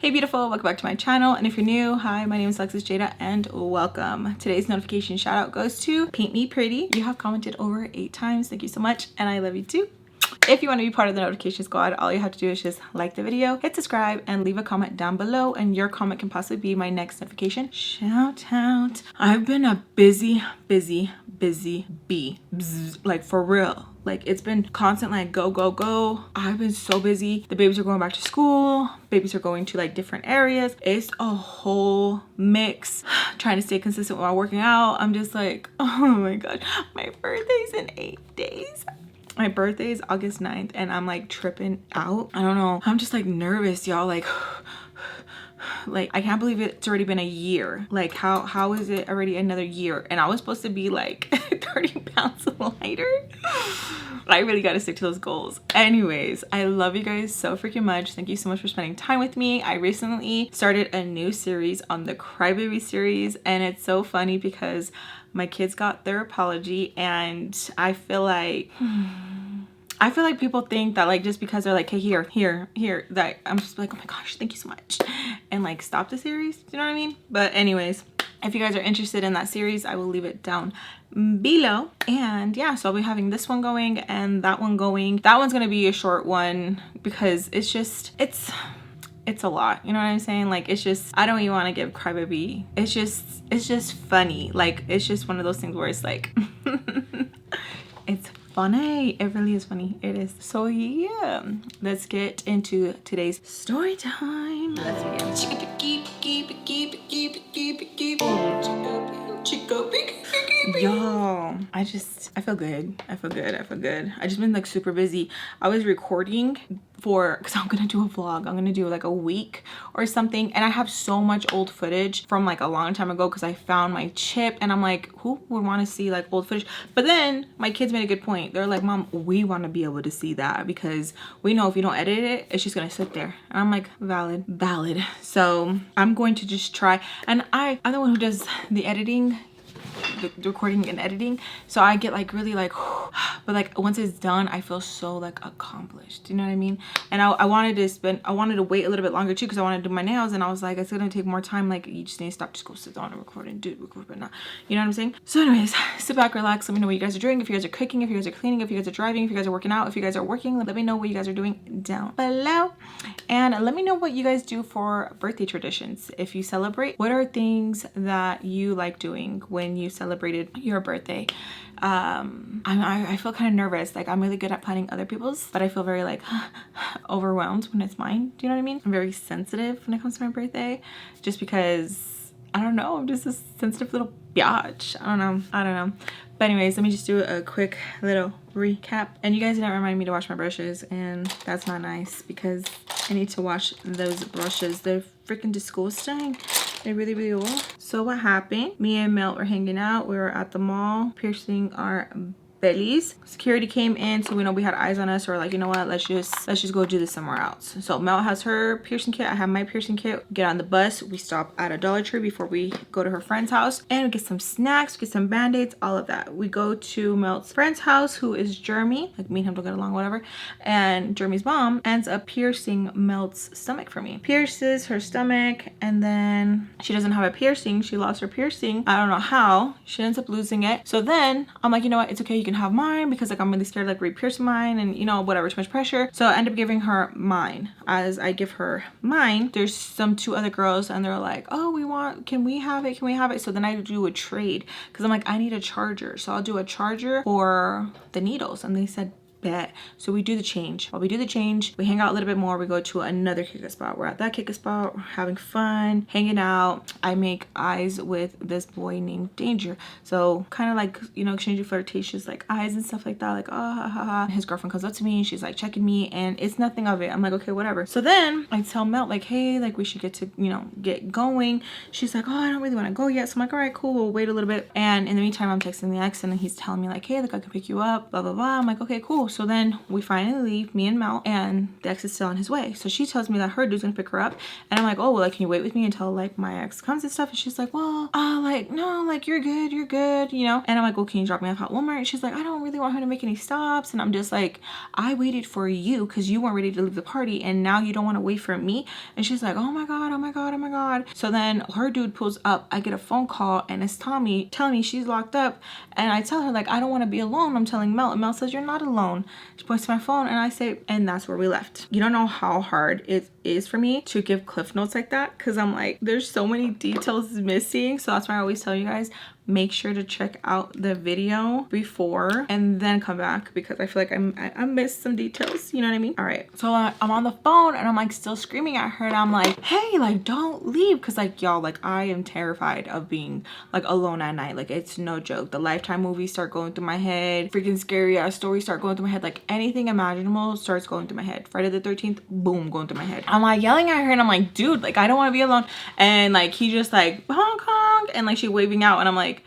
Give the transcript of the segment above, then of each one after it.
Hey beautiful, welcome back to my channel, and if you're new, hi, my name is Alexis Jayda and welcome. Today's notification shout out goes to Paint Me Pretty. You have commented over 8 times, thank you so much, and I love you too. If you want to be part of the notification squad, all you have to do is just like the video, hit subscribe, and leave a comment down below, and your comment can possibly be my next notification shout out. I've been a busy bee. Bzz, like for real. Like it's been constant like go. I've been so busy. The babies are going back to school. Babies are going to like different areas. It's a whole mix. Trying to stay consistent while working out. I'm just like, oh my god, my birthday's in 8 days. My birthday is August 9th and I'm like tripping out. I don't know. I'm just like nervous, y'all. Like I can't believe it's already been a year. Like how is it already another year? And I was supposed to be like 30 pounds lighter. I really got to stick to those goals. Anyways, I love you guys so freaking much. Thank you so much for spending time with me. I recently started a new series on the Crybaby series, and it's so funny because my kids got their apology, and I feel like people think that like just because they're like, hey, here, that I'm just like, oh my gosh, thank you so much, and like stop the series. You know what I mean? But anyways, if you guys are interested in that series, I will leave it down below. And yeah, so I'll be having this one going and that one going. That one's gonna be a short one because it's a lot, you know what I'm saying? Like it's just, I don't even want to give Crybaby. It's just funny. Like it's just one of those things where it's like it's funny. It really is funny. It is. So yeah, let's get into today's story time. Let's begin. Y'all, I feel good. I feel good. I just been like super busy. I was recording because I'm gonna do a vlog. I'm gonna do like a week or something, and I have so much old footage from like a long time ago because I found my chip, and I'm like, who would want to see like old footage? But then my kids made a good point. They're like, Mom, we want to be able to see that because we know if you don't edit it, it's just gonna sit there. And I'm like, valid. So I'm going to just try, and I'm the one who does the editing, the recording and editing, so I get like really like but like once it's done I feel so like accomplished, you know what I mean? And I wanted to wait a little bit longer too because I wanted to do my nails, and I was like, it's gonna take more time. Like you just need to stop, just go sit down and record and do record, but not, you know what I'm saying? So anyways, sit back, relax, let me know what you guys are doing. If you guys are cooking, if you guys are cleaning, if you guys are driving, if you guys are working out, if you guys are working, let me know what you guys are doing down below. And let me know what you guys do for birthday traditions. If you celebrate, what are things that you like doing when you celebrated your birthday? I feel kind of nervous. Like I'm really good at planning other people's, but I feel very like overwhelmed when it's mine. Do you know what I mean? I'm very sensitive when it comes to my birthday, just because I don't know, I'm just a sensitive little biatch. I don't know. But anyways, let me just do a quick little recap. And you guys didn't remind me to wash my brushes, and that's not nice because I need to wash those brushes. They're freaking disgusting. They really will. So what happened? Me and Mel were hanging out. We were at the mall piercing our bellies. Security came in, so we know we had eyes on us. Or like, you know what, let's just go do this somewhere else. So Mel has her piercing kit, I have my piercing kit. We get on the bus, we stop at a Dollar Tree before we go to her friend's house, and we get some snacks, we get some band-aids, all of that. We go to Mel's friend's house, who is Jeremy. Like me and him don't get along, whatever. And Jeremy's mom ends up piercing Mel's stomach for me. Pierces her stomach, and then she doesn't have a piercing. She lost her piercing. I don't know how. She ends up losing it. So then I'm like, you know what, it's okay, you can have mine, because like I'm really scared like re-pierce mine and you know whatever, too much pressure. So I end up giving her mine. As I give her mine, there's some 2 other girls, and they're like, oh, can we have it? So then I do a trade because I'm like, I need a charger, so I'll do a charger for the needles, and they said bet. So we do the change. While we do the change, we hang out a little bit more. We go to another kick spot. We're at that kick spot, we're having fun, hanging out. I make eyes with this boy named Danger. So kind of like, you know, exchanging flirtatious like eyes and stuff like that. Like, oh, ha, ha, ha. His girlfriend comes up to me and she's like checking me, and it's nothing of it. I'm like, okay, whatever. So then I tell Mel like, hey, like we should get to, you know, get going. She's like, oh, I don't really want to go yet. So I'm like, all right, cool, we'll wait a little bit. And in the meantime, I'm texting the ex, and he's telling me like, hey, like I can pick you up, blah, blah, blah. I'm like, okay, cool. So then we finally leave, me and Mel, and the ex is still on his way. So she tells me that her dude's gonna pick her up, and I'm like, oh, well, like, can you wait with me until like my ex comes and stuff? And she's like, well, like, no, like, you're good, you know. And I'm like, well, can you drop me off at Walmart? And she's like, I don't really want her to make any stops. And I'm just like, I waited for you because you weren't ready to leave the party, and now you don't want to wait for me. And she's like, oh my god, oh my god, oh my god. So then her dude pulls up, I get a phone call, and it's Tommy telling me she's locked up. And I tell her, like, I don't want to be alone. I'm telling Mel, and Mel says, you're not alone. She points to my phone, and I say, and that's where we left. You don't know how hard it is for me to give cliff notes like that, because I'm like, there's so many details missing. So that's why I always tell you guys, make sure to check out the video before and then come back, because I feel like I missed some details, you know what I mean? All right, so I'm on the phone and I'm like still screaming at her, and I'm like, hey, like, don't leave, because like, y'all, like, I am terrified of being like alone at night. Like, it's no joke. The Lifetime movies start going through my head, freaking scary ass stories start going through my head, like anything imaginable starts going through my head. Friday the 13th, boom, going through my head. I'm like yelling at her, and I'm like, dude, like, I don't want to be alone. And like, he just like honk honk, and like she waving out, and I'm like,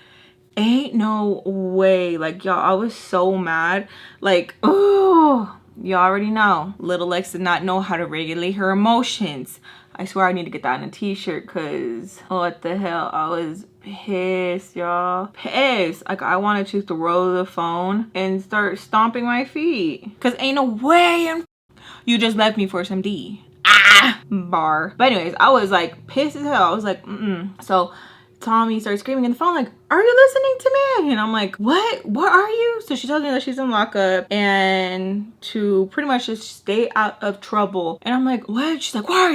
ain't no way. Like, y'all, I was so mad. Like, oh, you already know, little Lex did not know how to regulate her emotions. I swear I need to get that in a t-shirt, because what the hell, I was pissed, y'all. Pissed. Like, I wanted to throw the phone and start stomping my feet, because ain't no way you just left me for some D. Bar. But anyways, I was like pissed as hell. I was like, So Tommy starts screaming in the phone, like, are you listening to me? And I'm like, what are you? So she tells me that she's in lockup and to pretty much just stay out of trouble. And I'm like, what? She's like, where are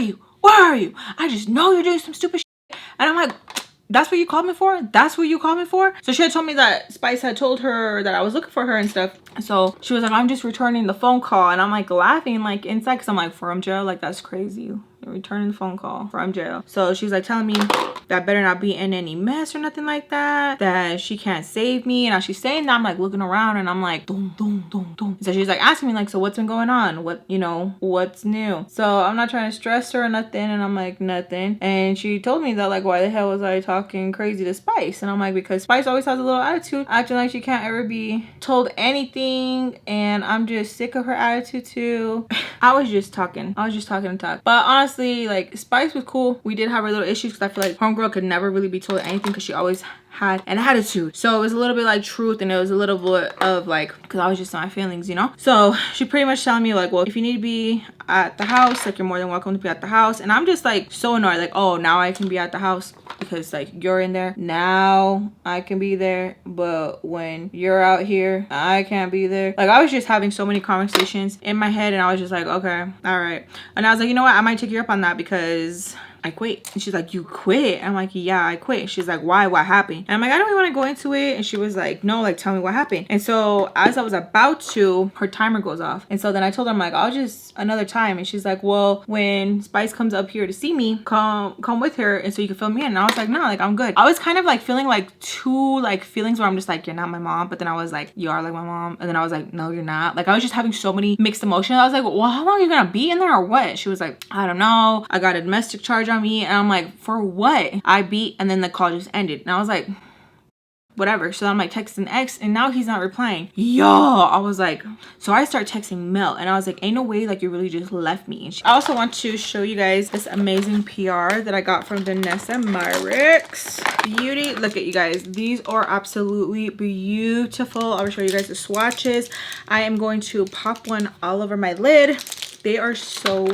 you? I just know you're doing some stupid shit. And I'm like, that's what you called me for? That's what you called me for? So she had told me that Spice had told her that I was looking for her and stuff. So she was like, I'm just returning the phone call. And I'm like laughing like inside, because I'm like, from jail? Like, that's crazy. You're returning the phone call from jail. So she's like telling me that I better not be in any mess or nothing like that, that she can't save me. And as she's saying that, I'm like looking around, and I'm like, dum, dum, dum, dum. So she's like asking me like, so what's been going on? What, you know, what's new? So I'm not trying to stress her or nothing, and I'm like, nothing. And she told me that, like, why the hell was I talking crazy to Spice? And I'm like, because Spice always has a little attitude, acting like she can't ever be told anything, and I'm just sick of her attitude too. I was just talking and talk. But honestly, like, Spice was cool. We did have our little issues, because I feel like homegirl could never really be told anything, because she always had an attitude. So it was a little bit like truth, and it was a little bit of like, because I was just in my feelings, you know. So she pretty much telling me like, well, if you need to be at the house, like, you're more than welcome to be at the house. And I'm just like so annoyed, like, oh, now I can be at the house because like you're in there, now I can be there, but when you're out here I can't be there. Like, I was just having so many conversations in my head, and I was just like, okay, all right. And I was like, you know what, I might take you up on that, because I quit. And she's like, you quit? I'm like, yeah, I quit. She's like, why? What happened? And I'm like, I don't really want to go into it. And she was like, no, like, tell me what happened. And so as I was about to, her timer goes off. And so then I told her, I'm like, I'll just another time. And she's like, well, when Spice comes up here to see me, come with her, and so you can fill me in. And I was like, no, like, I'm good. I was kind of like feeling like two like feelings where I'm just like, you're not my mom. But then I was like, you are like my mom. And then I was like, no, you're not. Like, I was just having so many mixed emotions. I was like, well, how long are you gonna be in there or what? She was like, I don't know. I got a domestic charge on me. And I'm like, for what? I beat, and then the call just ended. And I was like, whatever. So I'm like texting X, and now he's not replying. Yo, I was like, so I start texting Mel, and I was like, ain't no way, like, you really just left me. I also want to show you guys this amazing PR that I got from Vanessa Myricks Beauty. Look at you guys, these are absolutely beautiful. I'll show you guys the swatches. I am going to pop one all over my lid. They are so,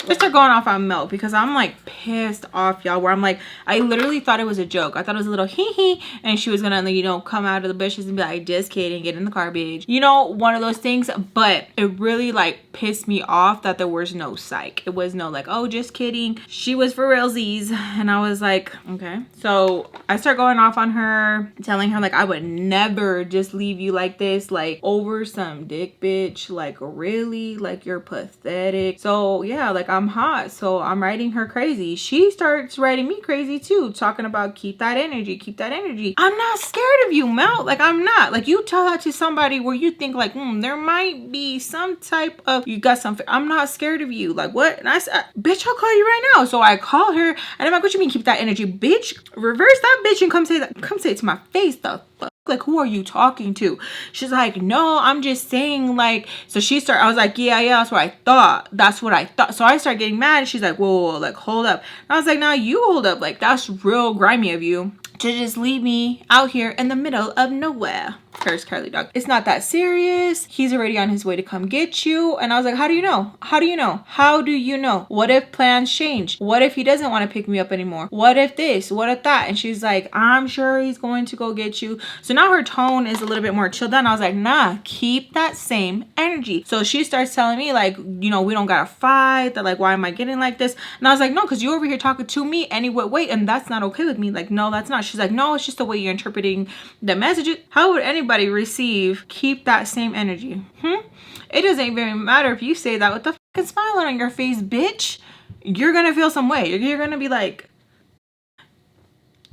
just start going off on Mel, because I'm like pissed off, y'all, where I'm like, I literally thought it was a joke. I thought it was a little hee and she was gonna, like, you know, come out of the bushes and be like, just kidding, get in the garbage, you know, one of those things. But it really like pissed me off that there was no psych. It was no like, oh, just kidding, she was for realsies. And I was like, okay. So I start going off on her, telling her like, I would never just leave you like this, like over some dick, bitch. Like, really? Like, you're pathetic. So yeah, like, I'm hot, so I'm writing her crazy. She starts writing me crazy too, talking about keep that energy, keep that energy. I'm not scared of you, Mel. Like, I'm not. Like, you tell that to somebody where you think like, there might be some type of, you got something. I'm not scared of you. Like, what? And I said, bitch, I'll call you right now. So I call her, and I'm like, what you mean keep that energy, bitch? Reverse that bitch and come say that, come say it to my face, the fuck. like, who are you talking to? She's like, no, I'm just saying, like, so I was like, yeah, that's what I thought. So I started getting mad, and she's like, whoa, like, hold up. And I was like, nah, you hold up, like, that's real grimy of you to just leave me out here in the middle of nowhere. Curse Carly dog. It's not that serious. He's already on his way to come get you. And I was like, how do you know? How do you know? How do you know? What if plans change? What if he doesn't want to pick me up anymore? What if this? What if that? And she's like, I'm sure he's going to go get you. So now her tone is a little bit more chilled down. I was like, nah, keep that same energy. So she starts telling me, like, you know, we don't gotta fight. That, like, why am I getting like this? And I was like, no, because you over here talking to me any way, and that's not okay with me. Like, no, that's not. She's like, no, it's just the way you're interpreting the messages. How would anybody receive? Keep that same energy. It doesn't even matter if you say that with the fucking smile on your face, bitch. You're gonna feel some way. You're gonna be like,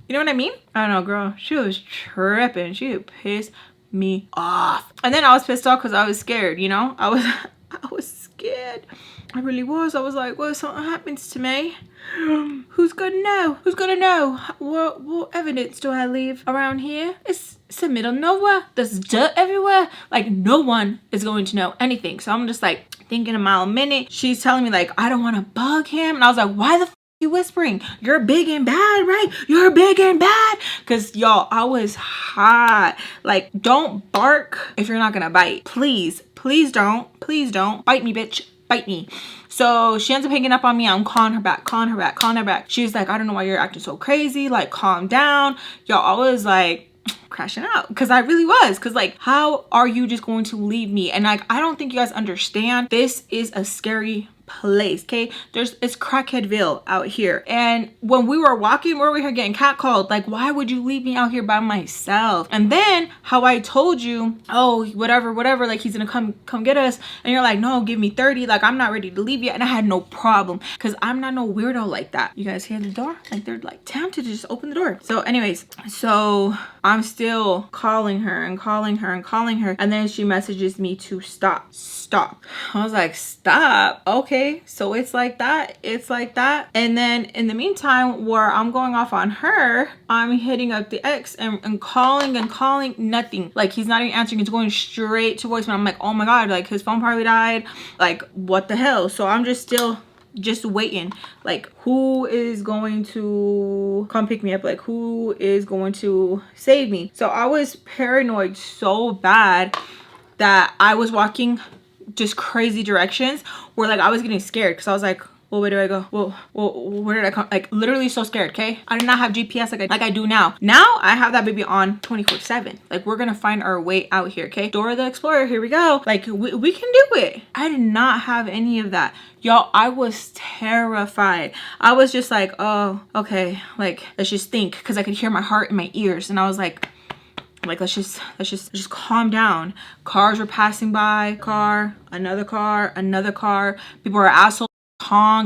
you know what I mean? I don't know, girl. She was tripping. She pissed me off. And then I was pissed off because I was scared, you know? I was scared. I really was. I was like, well, if something happens to me, who's gonna know? Who's gonna know? What evidence do I leave around here? It's the middle of nowhere. There's dirt everywhere. Like, no one is going to know anything. So I'm just like thinking a mile a minute. She's telling me, like, I don't want to bug him. And I was like, why the f you whispering? You're big and bad, right? You're big and bad. Because y'all, I was hot. Like, don't bark if you're not gonna bite. Please don't bite me, bitch. Bite me. So she ends up hanging up on me. I'm calling her back. She's like, I don't know why you're acting so crazy. Like, calm down. Y'all, I was like crashing out, because I really was, because like, how are you just going to leave me? And like, I don't think you guys understand, this is a scary place. Okay, it's Crackheadville out here, and when we were walking, we were here getting catcalled. Like, why would you leave me out here by myself? And then how I told you, oh, whatever, like, he's gonna come get us, and you're like, no, give me 30, like, I'm not ready to leave yet. And I had no problem, because I'm not no weirdo like that. You guys hear the door? Like, they're like tempted to just open the door. So anyways, so I'm still calling her, and then she messages me to stop. I was like, stop? Okay, so it's like that. And then in the meantime, where I'm going off on her, I'm hitting up the ex and calling, nothing. Like, he's not even answering. It's going straight to voicemail. I'm like, oh my god, like, his phone probably died. Like, what the hell? So I'm just waiting, like, who is going to come pick me up? Like, who is going to save me? So I was paranoid so bad that I was walking just crazy directions where, like, I was getting scared, because I was like, well, where do I go? Well, where did I come? Like, literally so scared. Okay, I did not have GPS like I do now. I have that baby on 24/7. Like, we're gonna find our way out here. Okay, Dora the Explorer, here we go. Like, we can do it. I did not have any of that, y'all. I was terrified. I was just like, oh, okay, like, let's just think, because I could hear my heart in my ears, and I was like, let's just calm down. Cars were passing by, another car. People are assholes,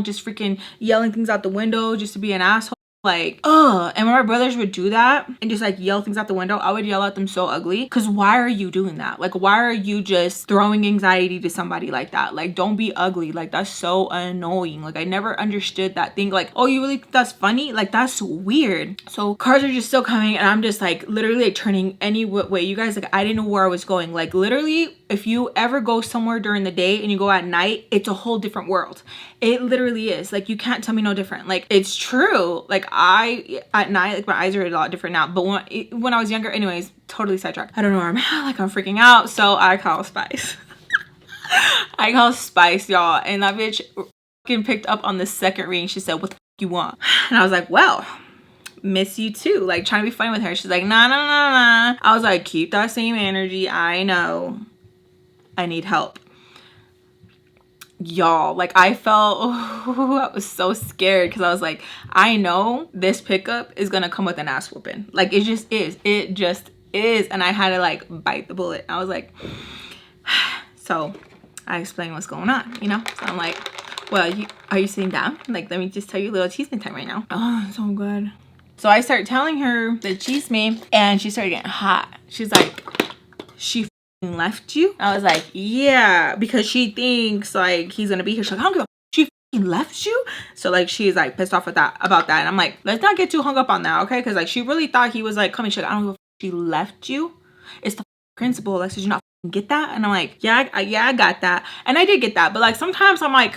just freaking yelling things out the window just to be an asshole. Like, ugh. And when my brothers would do that and just like yell things out the window, I would yell at them so ugly. Because why are you doing that? Like, why are you just throwing anxiety to somebody like that? Like, don't be ugly. Like, that's so annoying. Like, I never understood that thing. Like, oh, you really think that's funny? Like, that's weird. So cars are just still coming, and I'm just like literally like turning any way. You guys, like, I didn't know where I was going. Like, literally, if you ever go somewhere during the day and you go at night, it's a whole different world. It literally is. Like, you can't tell me no different. Like, it's true. Like, at night, like, my eyes are a lot different now, but when I was younger, anyways, totally sidetracked. I don't know where I'm at. Like, I'm freaking out. So I call Spice. I call Spice, y'all, and that bitch fucking picked up on the second ring. She said, what the f you want? And I was like, well, miss you too. Like, trying to be funny with her. She's like, nah. I was like, keep that same energy. I know I need help. Y'all, like, I felt, I was so scared, because I was like, I know this pickup is gonna come with an ass whooping. Like, it just is. And I had to like bite the bullet. I was like, so I explained what's going on, you know? So I'm like, well, are you sitting down? Like, let me just tell you a little chisme time right now. Oh, so good. So I started telling her the chisme, and she started getting hot. She's like, she left you? I was like, yeah, because she thinks like he's gonna be here. She's like, I don't give a she left you. So like, she's like pissed off about that, and I'm like, let's not get too hung up on that, okay? Because like, she really thought he was like coming. She's like, I don't give a she left you. It's the principle, Alexis. You not get that? And I'm like, yeah, I got that. And I did get that. But like sometimes I'm like,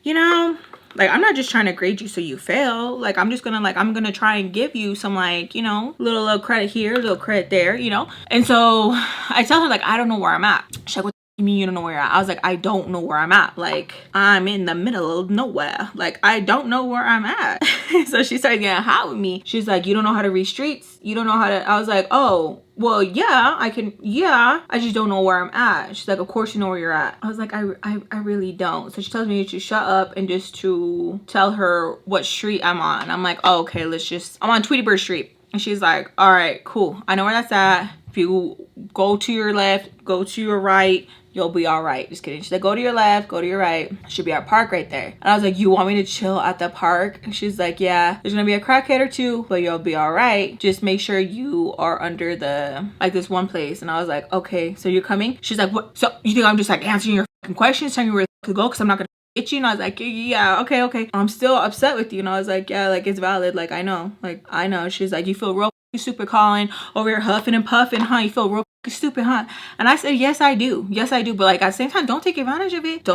you know, like I'm not just trying to grade you so you fail. Like I'm just gonna I'm gonna try and give you some like, you know, little credit here, little credit there, you know. And so I tell her like, I don't know where I'm at. She's like, what you mean you don't know where you're at? I was like, I don't know where I'm at. Like I'm in the middle of nowhere. Like I don't know where I'm at. So she started getting hot with me. She's like, you don't know how to read streets? You don't know how to. I was like, oh, well, yeah, I can. Yeah, I just don't know where I'm at. She's like, of course you know where you're at. I was like, I really don't. So she tells me to shut up and just to tell her what street I'm on. I'm like, oh, okay, I'm on Tweety Bird Street. And she's like, all right, cool. I know where that's at. If you go to your left, go to your right, you'll be all right. Just kidding. She said, go to your left, go to your right. Should be our park right there. And I was like, you want me to chill at the park? And she's like, yeah, there's gonna be a crackhead or two, but you'll be all right. Just make sure you are under the, like this one place. And I was like, okay, so you're coming? She's like, what? So you think I'm just like answering your fucking questions, telling you where to go? Cause I'm not gonna get you. And I was like, yeah, okay. I'm still upset with you. And I was like, yeah, like it's valid. Like I know. She's like, you feel real stupid calling over here huffing and puffing, huh? You feel real stupid, huh? And I said, yes I do, but like at the same time, don't take advantage of it.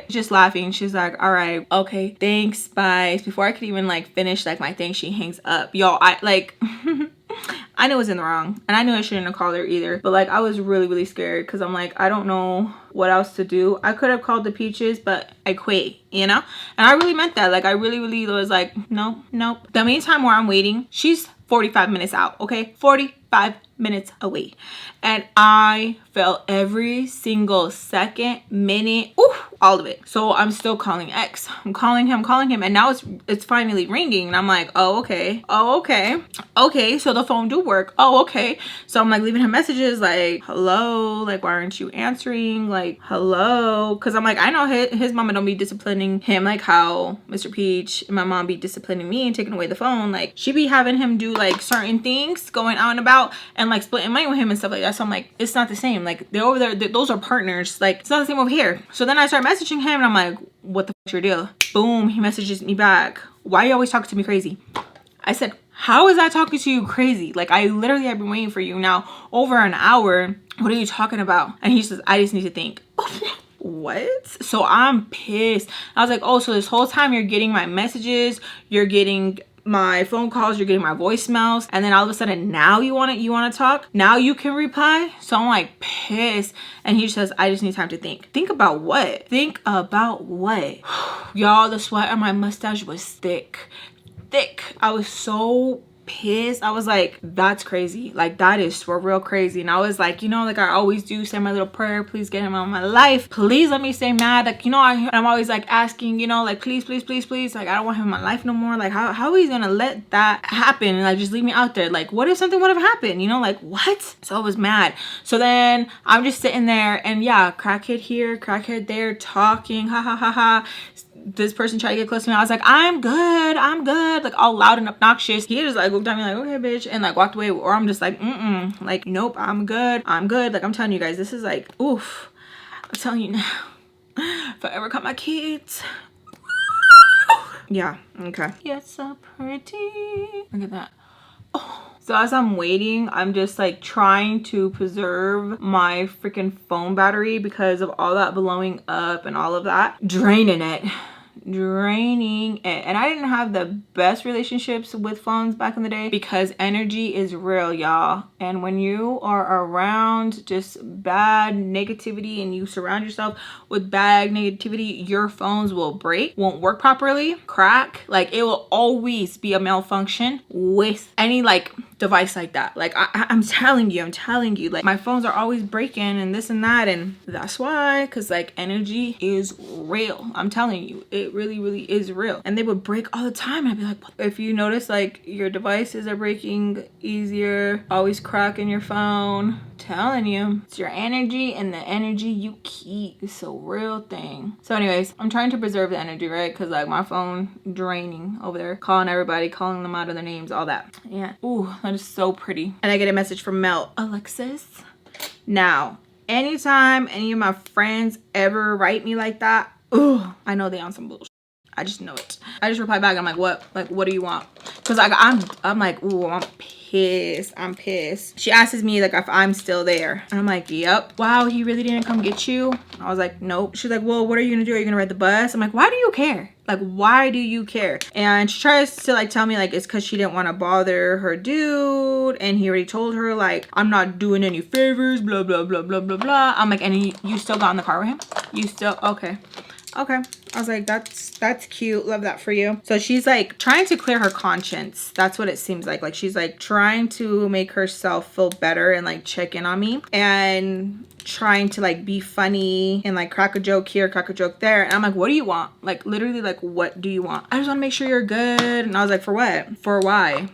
Just laughing. She's like, all right, okay, thanks, bye. Before I could even like finish like my thing, she hangs up. Y'all, I like I knew I was in the wrong, and I knew I shouldn't have called her either, but like I was really scared because I'm like, I don't know what else to do. I could have called the Peaches, but I quit, you know. And I really meant that. Like I really was like, nope. The meantime where I'm waiting, she's 45 minutes out, okay? 45 minutes away. And I felt every single second, minute, all of it. So I'm still calling X. I'm calling him, and now it's finally ringing. And I'm like, oh, okay. Okay, so the phone do work. Oh, okay. So I'm like leaving him messages like, hello, like, why aren't you answering? Like, hello. Cause I'm like, I know his mama don't be disciplining him like how Mr. Peach and my mom be disciplining me and taking away the phone. Like she be having him do like certain things, going out and about and like splitting money with him and stuff like that. So I'm like, it's not the same. Like they're over there, those are partners. Like it's not the same over here. So then I start messaging him and I'm like, what the fuck's your deal? Boom, he messages me back. Why are you always talking to me crazy? I said, how is that talking to you crazy? Like I literally have been waiting for you now over an hour. What are you talking about? And he says, I just need to think. What? So I'm pissed. I was like, oh, so this whole time you're getting my messages, you're getting my phone calls, you're getting my voicemails, and then all of a sudden now you want to talk, now you can reply. So I'm like pissed, and he says, I just need time to think about what? Y'all, the sweat on my mustache was thick. I was so pissed. I was like, that's crazy. Like that is for real crazy. And I was like, you know, like I always do, say my little prayer, please get him out of my life, please let me stay mad. Like, you know, I'm always like asking, you know, like please, like I don't want him in my life no more. Like how he's gonna let that happen and like just leave me out there? Like what if something would have happened, you know? Like what? So I was mad. So then I'm just sitting there and yeah, crackhead here, crackhead there, talking, ha. This person tried to get close to me. I was like, I'm good, like all loud and obnoxious. He just like looked at me like, okay bitch, and like walked away. Or I'm just like, like nope, I'm good. Like I'm telling you guys, this is like, oof. I'm telling you now, if I ever got my kids, yeah, okay. Yes, so pretty. Look at that. Oh. So as I'm waiting, I'm just like trying to preserve my freaking phone battery because of all that blowing up and all of that. Draining it. And I didn't have the best relationships with phones back in the day because energy is real, y'all. And when you are around just bad negativity and you surround yourself with bad negativity, your phones will break, won't work properly, crack. Like it will always be a malfunction with any like device like that. Like I'm telling you, like my phones are always breaking and this and that, and that's why, because like energy is real. I'm telling you, it really is real. And they would break all the time. I'd be like, if you notice like your devices are breaking easier, always cracking your phone, telling you, it's your energy, and the energy you keep. It's a real thing. So anyways, I'm trying to preserve the energy, right? Because like my phone draining over there, calling everybody, calling them out of their names, all that. Yeah. Ooh, that is so pretty. And I get a message from Mel. Alexis, now anytime any of my friends ever write me like that, ooh, I know they on some bullshit. I just know it. I just replied back. I'm like, what? Like, what do you want? Because like I'm like, ooh, I'm pissed. I'm pissed. She asks me like if I'm still there. And I'm like, yep. Wow, he really didn't come get you? I was like, nope. She's like, well, what are you gonna do? Are you gonna ride the bus? I'm like, why do you care? Like, why do you care? And she tries to like tell me like it's because she didn't want to bother her dude, and he already told her like I'm not doing any favors, blah blah blah blah blah blah. I'm like, and you still got in the car with him? You still okay? Okay. I was like, that's cute. Love that for you. So she's like trying to clear her conscience. That's what it seems like. Like she's like trying to make herself feel better and like check in on me and trying to like be funny and like crack a joke here, crack a joke there. And I'm like, what do you want? Like literally, like, what do you want? I just want to make sure you're good. And I was like, for what? For why?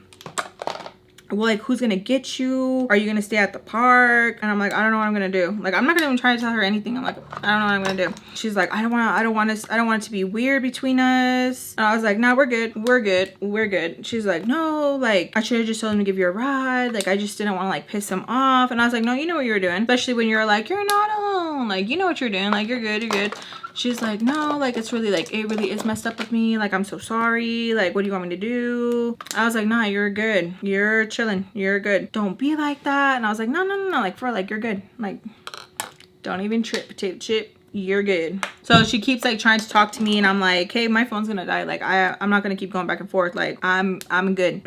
Well, like, who's gonna get you? Are you gonna stay at the park? And I'm like, I don't know what I'm gonna do. Like, I'm not gonna even try to tell her anything. I'm like, I don't know what I'm gonna do. She's like, I don't want it to be weird between us. And I was like, no, we're good. We're good. We're good. She's like, no, like, I should have just told him to give you a ride. Like, I just didn't want to like piss him off. And I was like, no, you know what you're doing. Especially when you're like, you're not alone. Like, you know what you're doing. Like, you're good. You're good. She's like, no, like, it's really, like, it really is messed up with me. Like, I'm so sorry. Like, what do you want me to do? I was like, nah, you're good. You're chilling. You're good. Don't be like that. And I was like, no. Like, for, like, you're good. Like, don't even trip, potato chip. You're good. So she keeps like trying to talk to me, and I'm like, hey, my phone's gonna die. Like I'm not gonna keep going back and forth. Like I'm good.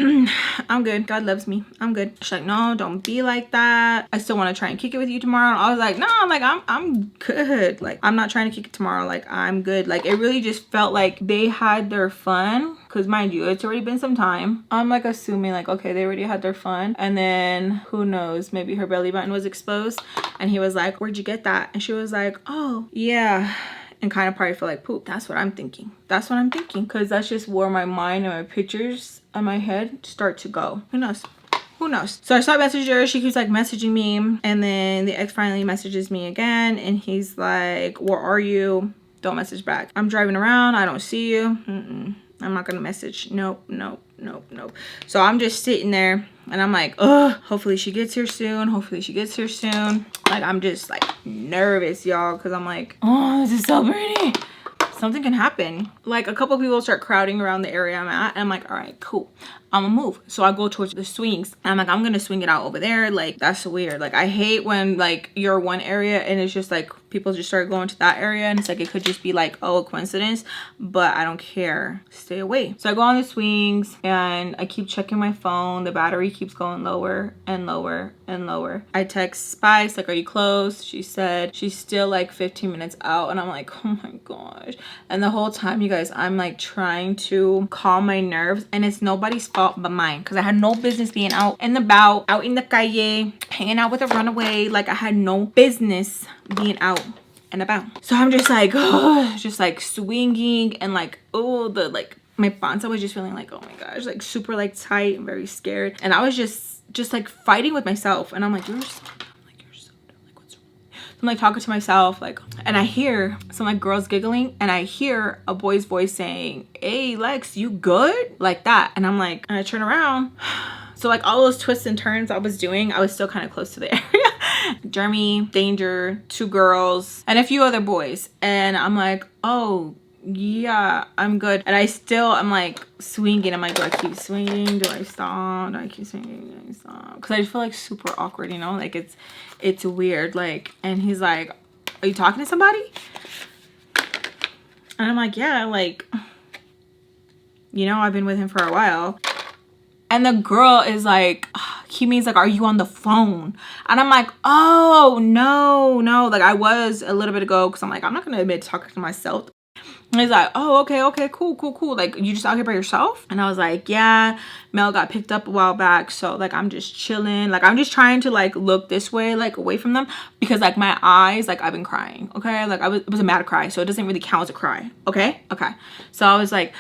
I'm good. God loves me. I'm good. She's like, no, don't be like that. I still want to try and kick it with you tomorrow. And I was like, no, like I'm good. Like I'm not trying to kick it tomorrow. Like I'm good. Like it really just felt like they had their fun. Because mind you, it's already been some time. I'm like assuming like, okay, they already had their fun. And then who knows, maybe her belly button was exposed. And he was like, where'd you get that? And she was like, oh, yeah. And kind of probably feel like poop. That's what I'm thinking. That's what I'm thinking. Because that's just where my mind and my pictures and my head start to go. Who knows? Who knows? So I started messaging her. She keeps like messaging me. And then the ex finally messages me again. And he's like, where are you? Don't message back. I'm driving around. I don't see you. I'm not gonna message. Nope. So I'm just sitting there and I'm like, ugh, hopefully she gets here soon. Hopefully she gets here soon. Like I'm just like nervous, y'all, because I'm like, oh, this is so pretty. Something can happen. Like a couple people start crowding around the area I'm at, and I'm like, all right, cool, I'm gonna move. So I go towards the swings. I'm like, I'm gonna swing it out over there. Like that's weird. Like I hate when like you're one area and it's just like people just start going to that area, and it's like it could just be like, oh, a coincidence, but I don't care. Stay away. So I go on the swings and I keep checking my phone. The battery keeps going lower and lower and lower. I text Spice like, are you close? She said she's still like 15 minutes out, and I'm like, oh my gosh. And the whole time, you guys, I'm like trying to calm my nerves, and it's nobody's fault but mine, because I had no business being out and about, out in the calle, hanging out with a runaway. Like I had no business being out and about. So I'm just like, oh, just like swinging, and like, oh, the like my panza was just feeling like, oh my gosh, like super like tight and very scared. And I was just like fighting with myself, and I'm like, you're so dumb. Like you're so dumb. Like what's wrong? I'm like talking to myself, like, and I hear some like girls giggling, and I hear a boy's voice saying, hey Lex, you good? Like that. And I'm like, and I turn around. So like all those twists and turns I was doing, I was still kind of close to the area. Jeremy, Danger, 2 girls, and a few other boys. And I'm like, oh yeah, I'm good. And I'm like swinging. I'm like, do I keep swinging? Do I stop? Do I keep swinging? Do I stop? Because I just feel like super awkward, you know? Like it's weird. Like, and he's like, are you talking to somebody? And I'm like, yeah, like, you know, I've been with him for a while. And the girl is like, he means like, are you on the phone? And I'm like, oh, no. Like I was a little bit ago, because I'm like, I'm not going to admit talking to myself. And he's like, oh, okay, cool. Like, you just out here by yourself? And I was like, yeah, Mel got picked up a while back. So like, I'm just chilling. Like, I'm just trying to like look this way, like away from them, because like my eyes, like I've been crying. Okay. Like it was a mad cry. So it doesn't really count as a cry. Okay. So I was like,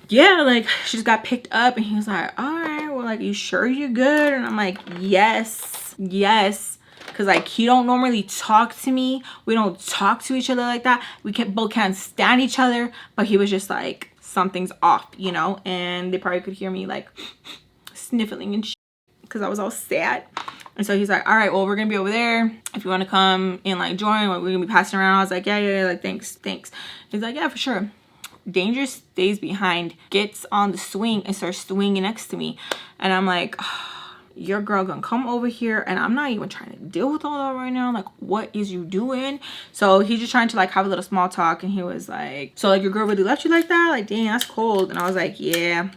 yeah, like she just got picked up. And he was like, all right, well, like, you sure you're good? And I'm like, yes. Because like he don't normally talk to me. We don't talk to each other like that. We both can't stand each other. But he was just like, something's off, you know? And they probably could hear me like sniffling and shit, because I was all sad. And so he's like, all right, well, we're gonna be over there. If you want to come and like join, we're gonna be passing around. I was like, yeah, like thanks. He's like, yeah, for sure. Danger stays behind, gets on the swing and starts swinging next to me. And I'm like, your girl gonna come over here and I'm not even trying to deal with all that right now. Like, what is you doing? So he's just trying to like have a little small talk, and he was like, so like your girl really left you like that? Like, dang, that's cold. And I was like, yeah.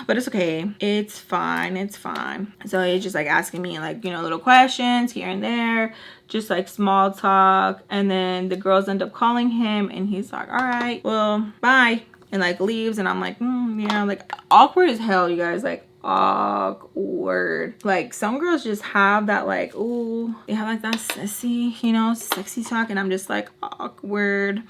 But it's okay, it's fine, it's fine. So he's just like asking me like, you know, little questions here and there, just like small talk. And then the girls end up calling him and he's like, all right, well, bye, and like leaves. And I'm like, yeah, like awkward as hell, you guys. Like awkward. Like some girls just have that like, ooh, they have like that sexy, you know, sexy talk, and I'm just like awkward.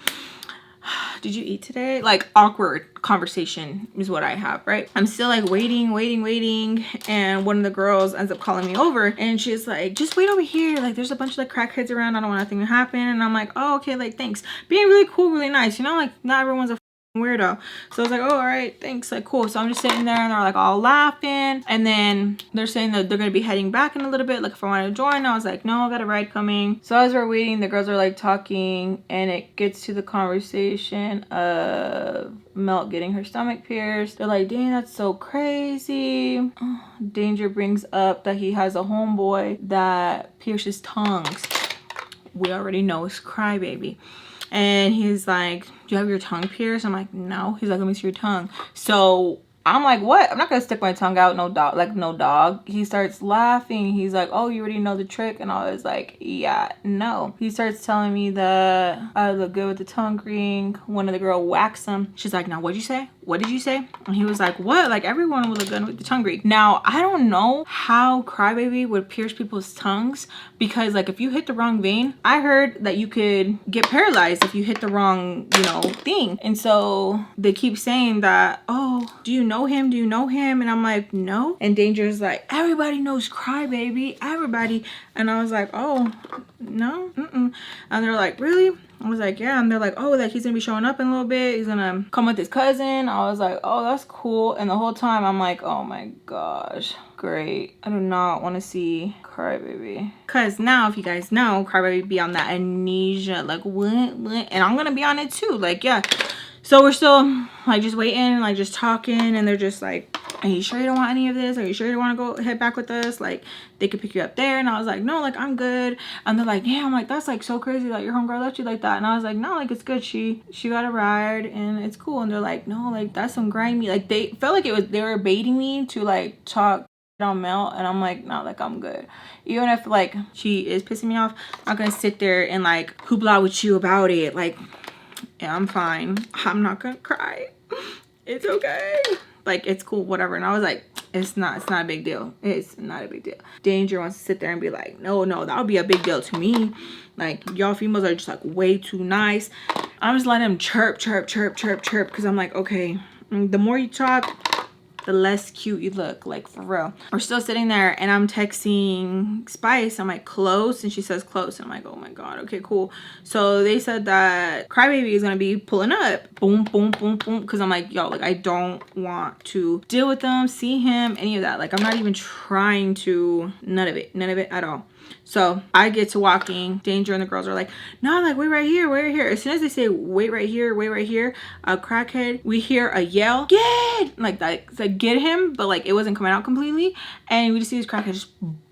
Did you eat today? Like awkward conversation is what I have, right? I'm still like waiting, and one of the girls ends up calling me over, and she's like, just wait over here, like there's a bunch of like crackheads around, I don't want nothing to happen. And I'm like, oh, okay, like thanks, being really cool, really nice, you know, like not everyone's a weirdo. So I was like, oh, all right, thanks, like cool. So I'm just sitting there and they're like all laughing, and then they're saying that they're gonna be heading back in a little bit, like if I want to join. I was like, no, I got a ride coming. So as we're waiting, the girls are like talking, and it gets to the conversation of Melt getting her stomach pierced. They're like, dang, that's so crazy. Danger brings up that he has a homeboy that pierces tongues. We already know it's Crybaby. And he's like, do you have your tongue pierced? I'm like, no. He's like, let me see your tongue. So I'm like, what? I'm not gonna stick my tongue out, no dog, like no dog. He starts laughing. He's like, oh, you already know the trick? And I was like, yeah, no. He starts telling me that I look good with the tongue ring. One of the girl whacks him. She's like, now what'd you say? What did you say? And he was like, what? Like everyone would look good with the tongue ring. Now, I don't know how Crybaby would pierce people's tongues, because like if you hit the wrong vein, I heard that you could get paralyzed if you hit the wrong, you know, thing. And so they keep saying that, oh, do you know him? Do you know him? And I'm like, no. And Danger's like, everybody knows Crybaby, everybody. And I was like, oh, no. And they're like, really? I was like, yeah. And they're like, oh, like he's gonna be showing up in a little bit, he's gonna come with his cousin. I was like, oh, that's cool. And the whole time I'm like, oh my gosh, great. I do not want to see Crybaby, because now, if you guys know, Crybaby be on that amnesia, like what, and I'm gonna be on it too, like, yeah. So we're still like just waiting, like just talking, and they're just like, are you sure you don't want any of this? Are you sure you don't want to go head back with us? Like they could pick you up there. And I was like, no, like I'm good. And they're like, yeah, I'm like, that's like so crazy that your homegirl left you like that. And I was like, no, like it's good. She got a ride and it's cool. And they're like, no, like that's some grimy, like they felt like it was, they were baiting me to like talk on Mel. And I'm like, no, like I'm good. Even if like she is pissing me off, I'm not gonna sit there and like hoopla with you about it. Like, yeah, I'm fine. I'm not gonna cry. It's okay. Like, it's cool, whatever. And I was like, it's not a big deal. It's not a big deal. Danger wants to sit there and be like, no, that would be a big deal to me. Like, y'all females are just like way too nice. I'm just letting him chirp, because I'm like, okay, the more you talk, the less cute you look, like for real. We're still sitting there and I'm texting Spice. I'm like, close, and she says close. And I'm like, oh my god, okay, cool. So they said that Crybaby is gonna be pulling up, boom, because I'm like, yo, like I don't want to deal with them, see him, any of that. Like I'm not even trying to, none of it at all. So I get to walking. Danger and the girls are like, no, like wait right here. As soon as they say wait right here, a crackhead, we hear a yell, get, like that, it's like get him, but like it wasn't coming out completely, and we just see this crackhead just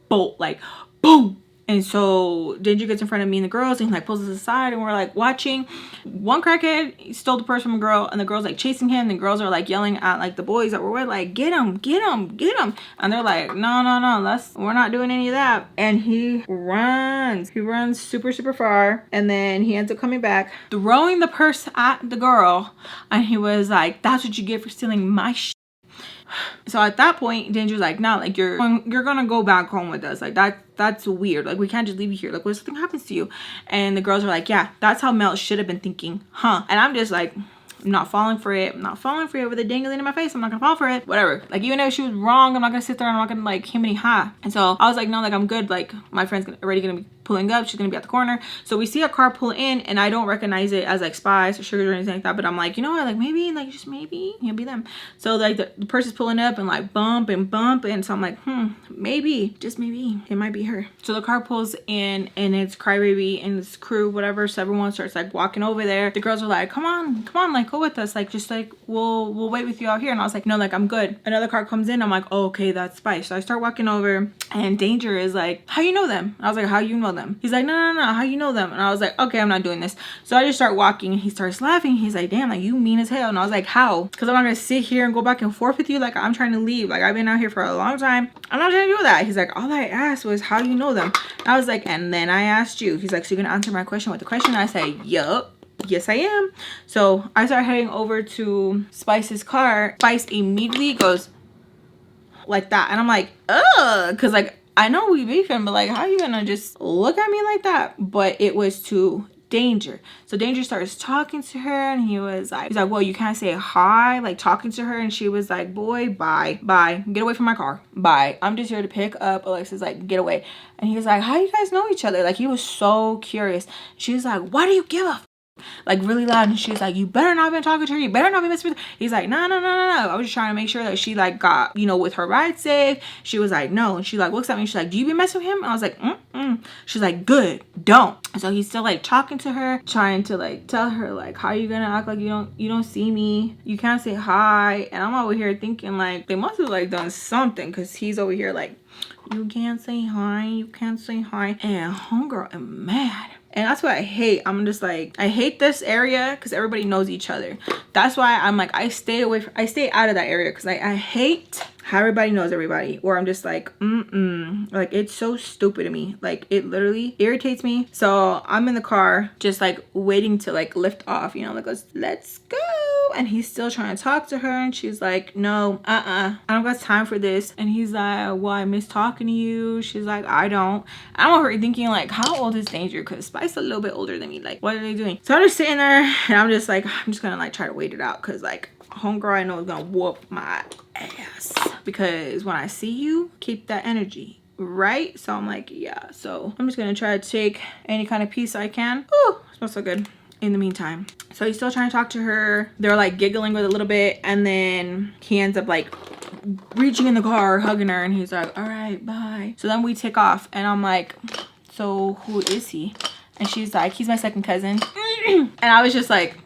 bolt, like boom. And so Danger gets in front of me and the girls and he like pulls us aside, and we're like watching. One crackhead stole the purse from a girl, and the girls like chasing him. The girls are like yelling at like the boys that were with, like, get him. And they're like, no, we're not doing any of that. And he runs super far, and then he ends up coming back, throwing the purse at the girl, and he was like, that's what you get for stealing my shit. So at that point, Danger's like, nah, like you're gonna go back home with us. Like that's weird. Like we can't just leave you here. Like what if something happens to you? And the girls are like, yeah, that's how Mel should have been thinking, huh? And I'm just like, I'm not falling for it. I'm not falling for it with a dangling in my face. I'm not gonna fall for it. Whatever. Like even if she was wrong, I'm not gonna sit there and I'm not gonna like him any ha. And so I was like, no, like I'm good. Like my friend's already gonna be pulling up. She's gonna be at the corner. So we see a car pull in, and I don't recognize it as like spice or sugar or anything like that, but I'm like, you know what, like maybe, like just maybe it'll be them. So like the person's pulling up and like bump, and so I'm like, maybe, just maybe it might be her. So the car pulls in, and it's Crybaby and this crew, whatever. So everyone starts like walking over there. The girls are like, come on, like go with us, like just like we'll wait with you out here. And I was like, no, like I'm good. Another car comes in. I'm like, oh, okay, that's Spice. So I start walking over, and Danger is like, how you know them? And I was like, how you know them? He's like, no, how you know them? And I was like, okay, I'm not doing this. So I just start walking, and he starts laughing. He's like, damn, like you mean as hell. And I was like, how? Because I'm not gonna sit here and go back and forth with you. Like I'm trying to leave. Like I've been out here for a long time. I'm not trying to do that. He's like, all I asked was how you know them. And I was like, and then I asked you. He's like, so you're gonna answer my question with the question? And I said, yup. Yes, I am. So I start heading over to Spice's car. Spice immediately goes like that, and I'm like, ugh, because like I know we beefing, but like how you gonna just look at me like that? But it was to Danger. So Danger starts talking to her, and he's like, well, you can't say hi, like talking to her. And she was like, boy, bye, get away from my car, bye, I'm just here to pick up Alexis, like get away. And he was like, how do you guys know each other? Like he was so curious. She was like, why do you give a like really loud? And she's like, you better not been talking to her, you better not be messing with her. He's like, no, I was just trying to make sure that she like got, you know, with her ride safe. She was like, no. And she like looks at me, she's like, do you be messing with him? And I was like, She's like, good, don't. So he's still like talking to her, trying to like tell her like, how you gonna act like you don't see me, you can't say hi. And I'm over here thinking like they must have like done something, because he's over here like, you can't say hi, and homegirl am mad. And that's what I hate. I'm just like, I hate this area because everybody knows each other. That's why I'm like, I stay out of that area, because I hate how everybody knows everybody. Or I'm just like, like it's so stupid to me. Like it literally irritates me. So I'm in the car just like waiting to like lift off, you know, like let's go. And he's still trying to talk to her, and she's like, no, I don't got time for this. And he's like, well, I miss talking to you. She's like, I don't. I'm over here thinking like, how old is Danger? Because Spice a little bit older than me. Like what are they doing? So I'm just sitting there, and I'm just like, I'm just gonna like try to wait it out, because like homegirl I know is gonna whoop my ass, because when I see you, keep that energy, right? So I'm like, yeah. So I'm just gonna try to take any kind of piece I can. Oh, smells so good. In the meantime, so he's still trying to talk to her. They're like giggling with a little bit, and then he ends up like reaching in the car, hugging her, and he's like, all right, bye. So then we take off, and I'm like, so who is he? And she's like, he's my second cousin. And I was just like,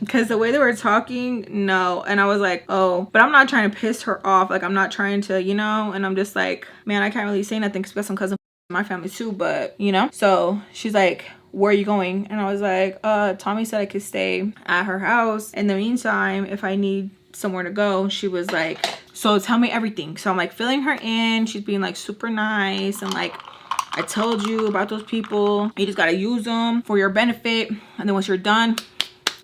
because the way they were talking, no. And I was like, oh, but I'm not trying to piss her off, like I'm not trying to, you know. And I'm just like, man, I can't really say nothing because we got some cousins in my family too, but you know. So she's like, where are you going? And I was like, Tommy said I could stay at her house in the meantime if I need somewhere to go. She was like, so tell me everything. So I'm like filling her in. She's being like super nice, and like, I told you about those people, you just gotta use them for your benefit, and then once you're done,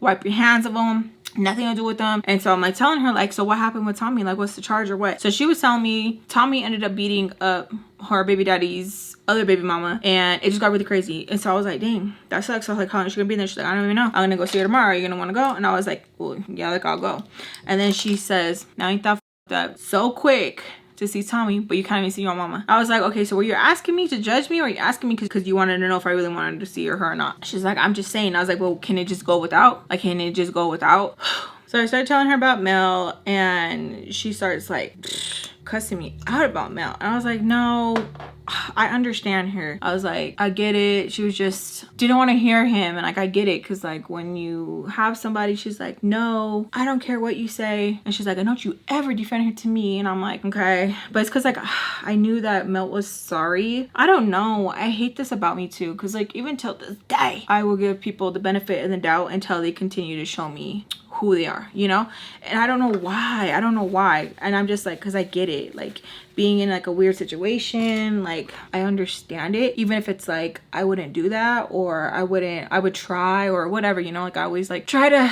wipe your hands of them, nothing to do with them. And so I'm like telling her like, so what happened with Tommy? Like what's the charge or what? So she was telling me Tommy ended up beating up her baby daddy's other baby mama, and it just got really crazy. And so I was like, dang, that sucks. So I was like, how long is she gonna be there? She's like, I don't even know, I'm gonna go see her tomorrow, are you gonna want to go? And I was like, well, yeah, like I'll go. And then she says, now ain't that f***ed up, so quick to see Tommy, but you can't even see your mama. I was like, okay, so were you asking me to judge me, or are you asking me because you wanted to know if I really wanted to see her or not? She's like, I'm just saying. I was like, well, can it just go without? Like, can it just go without? So I started telling her about Mel, and she starts like cussing me out about Mel. And I was like, no, I understand her. I was like, I get it. She was just didn't want to hear him, and like I get it, because like when you have somebody, she's like, no, I don't care what you say. And she's like, I don't you ever defend her to me. And I'm like, okay. But it's because like I knew that Mel was sorry. I don't know, I hate this about me too, because like even till this day I will give people the benefit of the doubt until they continue to show me who they are, you know. And I don't know why. And I'm just like, because I get it, like being in like a weird situation, like I understand it, even if it's like I wouldn't do that, or I would try, or whatever, you know. Like I always like try to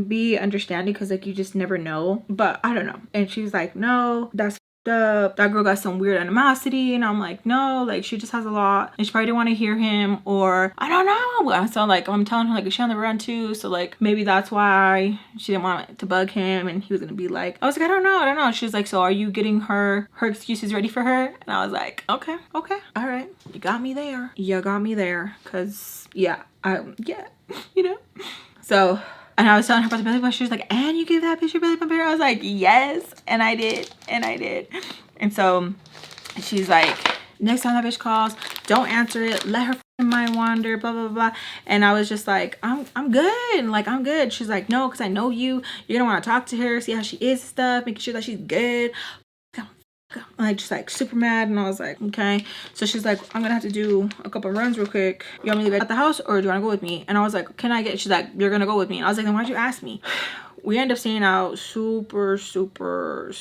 be understanding, because like you just never know. But I don't know. And she's like, no, that's up. That girl got some weird animosity. And I'm like, no, like she just has a lot and she probably didn't want to hear him, or I don't know. So like I'm telling her like she on the run too, so like maybe that's why she didn't want to bug him, and he was gonna be like, I was like, I don't know. She's like, so are you getting her excuses ready for her? And I was like, okay, all right, you got me there, because yeah, you know. So, and I was telling her about the belly bump. She was like, and you gave that picture belly bump here? I was like, yes, and I did. And so she's like, next time that bitch calls, don't answer it. Let her mind wander, blah, blah, blah. And I was just like, I'm good. Like, I'm good. She's like, no, because I know you. You're going to want to talk to her, see how she is and stuff, making sure that she's good. Like just like super mad. And I was like, okay. So she's like, I'm gonna have to do a couple runs real quick. You want me to leave at the house or do you want to go with me? And I was like, can I get, she's like, you're gonna go with me. And I was like, then why'd you ask me? We end up staying out super duper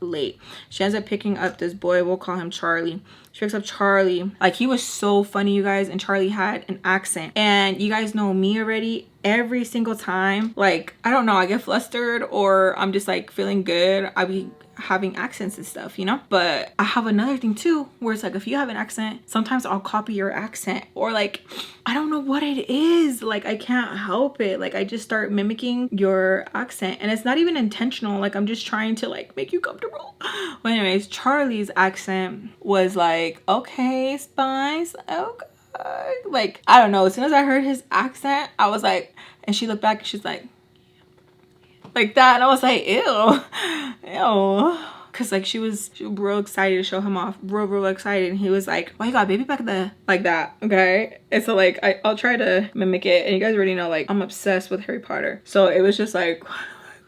late. She ends up picking up this boy, we'll call him Charlie. She picks up Charlie. Like, he was so funny, you guys, and Charlie had an accent. And you guys know me already. Every single time, like, I don't know, I get flustered or I'm just like feeling good, I be having accents and stuff, you know. But I have another thing too, where it's like, if you have an accent, sometimes I'll copy your accent, or like, I don't know what it is, like I can't help it, like I just start mimicking your accent, and it's not even intentional, like I'm just trying to like make you comfortable. But anyways, Charlie's accent was like, okay, Spice, okay. Like, I don't know, as soon as I heard his accent, I was like, and she looked back and she's like that, and I was like, ew. Cause like she was real excited to show him off, real excited, and he was like, why you got a baby back there? Like that, okay? And so like I'll try to mimic it, and you guys already know like I'm obsessed with Harry Potter, so it was just like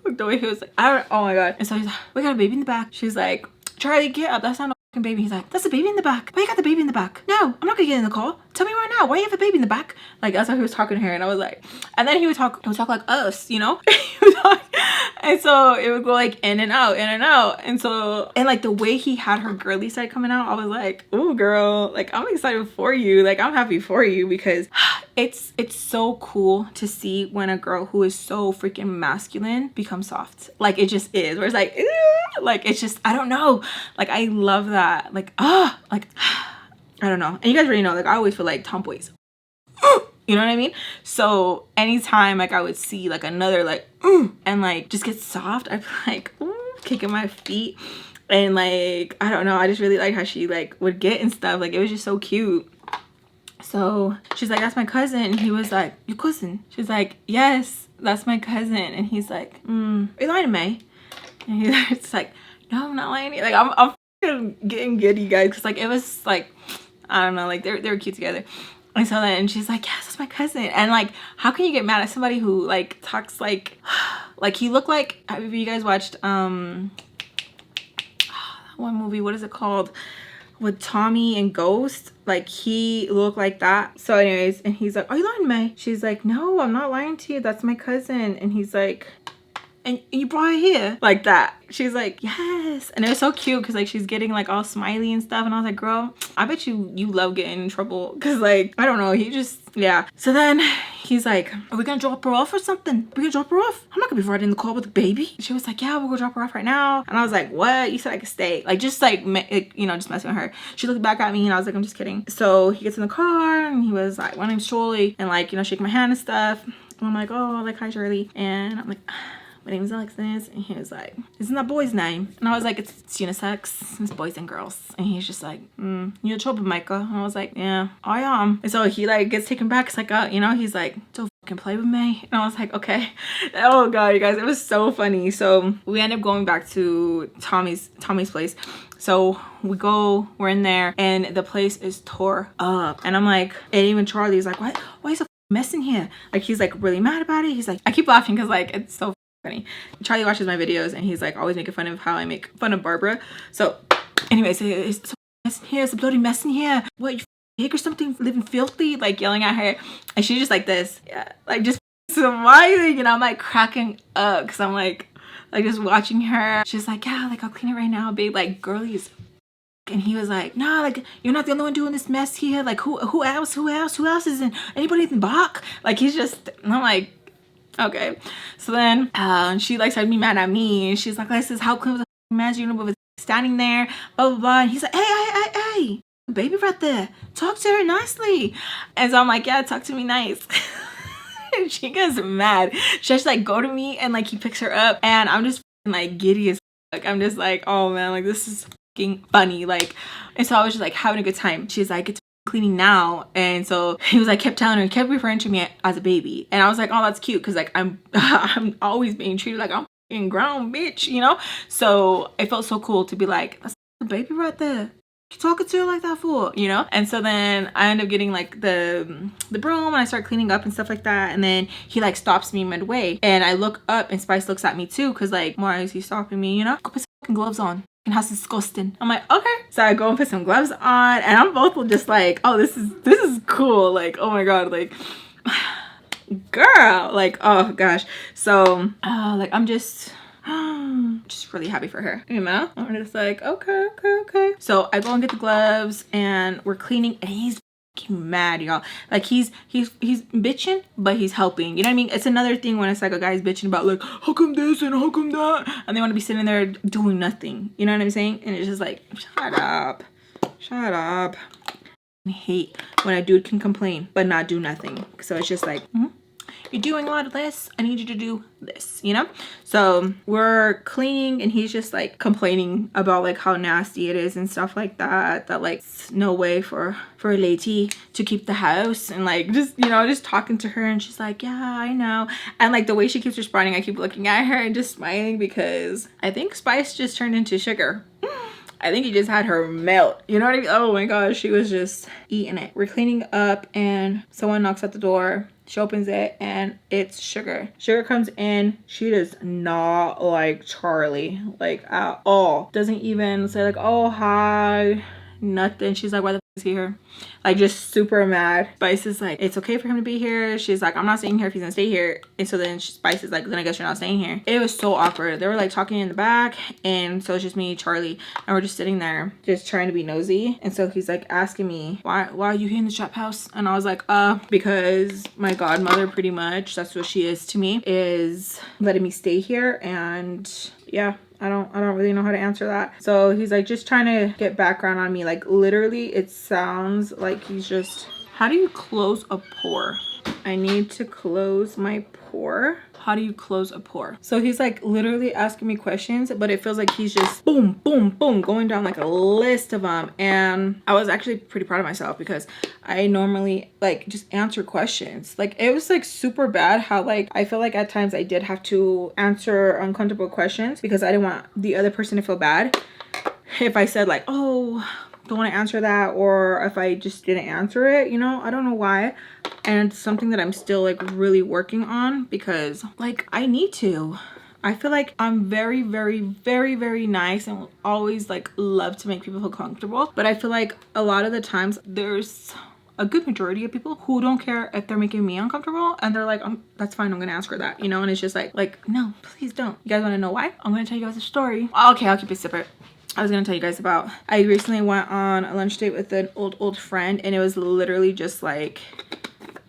the way he was like, oh my god. And so he's like, we got a baby in the back. She's like, Charlie, get up, that's not a baby. He's like, that's a baby in the back. Why you got the baby in the back? No, I'm not gonna get in the car. Tell me right now, why you have a baby in the back? Like, that's how he was talking to her, and I was like, and then he would talk like us, you know. And so it would go like in and out, and so, and like the way he had her girly side coming out, I was like, oh girl, like I'm excited for you, like I'm happy for you, because it's so cool to see when a girl who is so freaking masculine becomes soft. Like, it just is, where it's like, like it's just, I don't know, like I love that, like like I don't know. And you guys already know, like I always feel like tomboys, you know what I mean? So anytime like I would see like another like and like just get soft, I'd be like kicking my feet, and like I don't know, I just really like how she like would get and stuff. Like, it was just so cute. So she's like, that's my cousin. And he was like, your cousin? She's like, yes, that's my cousin. And he's like, are you lying to me? And he's like, no, I'm not lying to you. Like, I'm getting giddy, guys, because like it was like, I don't know, like they were cute together. And so then she's like, yes, that's my cousin. And like, how can you get mad at somebody who like talks like he looked like, have you guys watched one movie, what is it called, with Tommy and Ghost? Like, he looked like that. So anyways, and he's like, are you lying to me? She's like, no, I'm not lying to you, that's my cousin. And he's like, and you brought her here? Like that. She's like, yes. And it was so cute because like she's getting like all smiley and stuff, and I was like, girl, I bet you love getting in trouble, because like I don't know, he just, yeah. So then he's like, are we gonna drop her off or something? We're gonna drop her off? I'm not gonna be riding in the car with the baby. She was like, yeah, we're gonna drop her off right now. And I was like, what? You said I could stay? Like, just like, you know, just messing with her. She looked back at me and I was like, I'm just kidding. So he gets in the car and he was like, my name's Soleil, and like, you know, shaking my hand and stuff. And I'm like, oh, like, hi Shirley. And I'm like, my name is Alexis. And he was like, isn't that boy's name? And I was like, it's unisex, it's boys and girls. And he's just like, you're a troublemaker. And I was like, yeah, I am. And so he like gets taken back. It's like, you know, he's like, don't fucking play with me. And I was like, okay. Oh god, you guys, it was so funny. So we end up going back to Tommy's place. So we're in there, and the place is tore up. And I'm like, and even Charlie's like, why is a mess in here? Like, he's like really mad about it. He's like, I keep laughing because like it's so funny. Charlie watches my videos and he's like always making fun of how I make fun of Barbara. So anyways, it's a mess in here, it's a bloody mess in here. What, you hick or something, living filthy? Like yelling at her, and she's just like this, yeah, like just smiling, and I'm like cracking up because I'm like just watching her. She's like, yeah, like I'll clean it right now, babe. Like, girly is. And he was like, nah, like you're not the only one doing this mess here. Like who else isn't? Anybody in the box? Like, he's just, and I'm like, okay. So then she like started me mad at me, and she's like, Alexis, how clean was mad unit was standing there, blah blah blah, and he's like, hey, baby right there, talk to her nicely. And so I'm like, yeah, talk to me nice. And she gets mad. She has to like go to me, and like he picks her up, and I'm just like giddy as fuck. I'm just like, oh man, like this is fucking funny. Like, and so I was just like having a good time. She's like, it's cleaning now. And so he was like, kept telling her, kept referring to me as a baby. And I was like, oh, that's cute, because like I'm always being treated like I'm fucking grown bitch, you know. So it felt so cool to be like, that's a baby right there, you talking to her like that for, you know. And so then I end up getting like the broom, and I start cleaning up and stuff like that. And then he like stops me midway, and I look up, and Spice looks at me too, because like, why is he stopping me, you know? Go put some fucking gloves on, and that's disgusting. I'm like, okay. So I go and put some gloves on, and I'm both just like, oh, this is cool. Like, oh my god, like girl, like, oh gosh. So like I'm just really happy for her, you know. I'm just like, okay. So I go and get the gloves, and we're cleaning, and he's fucking mad, y'all. Like he's bitching, but he's helping, you know what I mean? It's another thing when it's like a guy's bitching about like, how come this and how come that, and they want to be sitting there doing nothing, you know what I'm saying? And it's just like, shut up. I hate when a dude can complain but not do nothing. So it's just like, you're doing a lot of this, I need you to do this, you know. So we're cleaning, and he's just like complaining about like how nasty it is and stuff like that, that like no way for a lady to keep the house, and like just, you know, just talking to her, and she's like, yeah, I know. And like the way she keeps responding, I keep looking at her and just smiling, because I think Spice just turned into sugar. I think he just had her melt, you know what I mean? Oh my gosh, she was just eating it. We're cleaning up, and someone knocks at the door. She opens it, and it's Sugar. Sugar comes in. She does not like Charlie, like at all. Doesn't even say like, oh hi, nothing. She's like, why the f is he here? Like just super mad. Spice is like, it's okay for him to be here. She's like, I'm not staying here if he's gonna stay here. And so then Spice is like, then I guess you're not staying here. It was so awkward. They were like talking in the back, and so it's just me, Charlie, and we're just sitting there just trying to be nosy. And so he's like asking me, why are you here in the trap house? And I was like, because my godmother, pretty much, that's what she is to me, is letting me stay here. And yeah, I don't really know how to answer that. So he's like just trying to get background on me. Like literally it sounds like he's just, how do you close a pore? I need to close my pore. How do you close a pore? So he's like literally asking me questions, but it feels like he's just boom, boom, boom, going down like a list of them. And I was actually pretty proud of myself, because I normally like just answer questions. Like it was like super bad how like I feel like at times I did have to answer uncomfortable questions, because I didn't want the other person to feel bad if I said like, oh, don't want to answer that, or if I just didn't answer it, you know. I don't know why. And it's something that I'm still like really working on, because like I need to. I feel like I'm very, very, very, very nice, and will always like love to make people feel comfortable. But I feel like a lot of the times there's a good majority of people who don't care if they're making me uncomfortable, and they're like, that's fine, I'm gonna ask her that, you know. And it's just like no, please don't. You guys want to know why? I'm gonna tell you guys a story. Okay, I'll keep it separate. I was gonna tell you guys about, I recently went on a lunch date with an old friend, and it was literally just like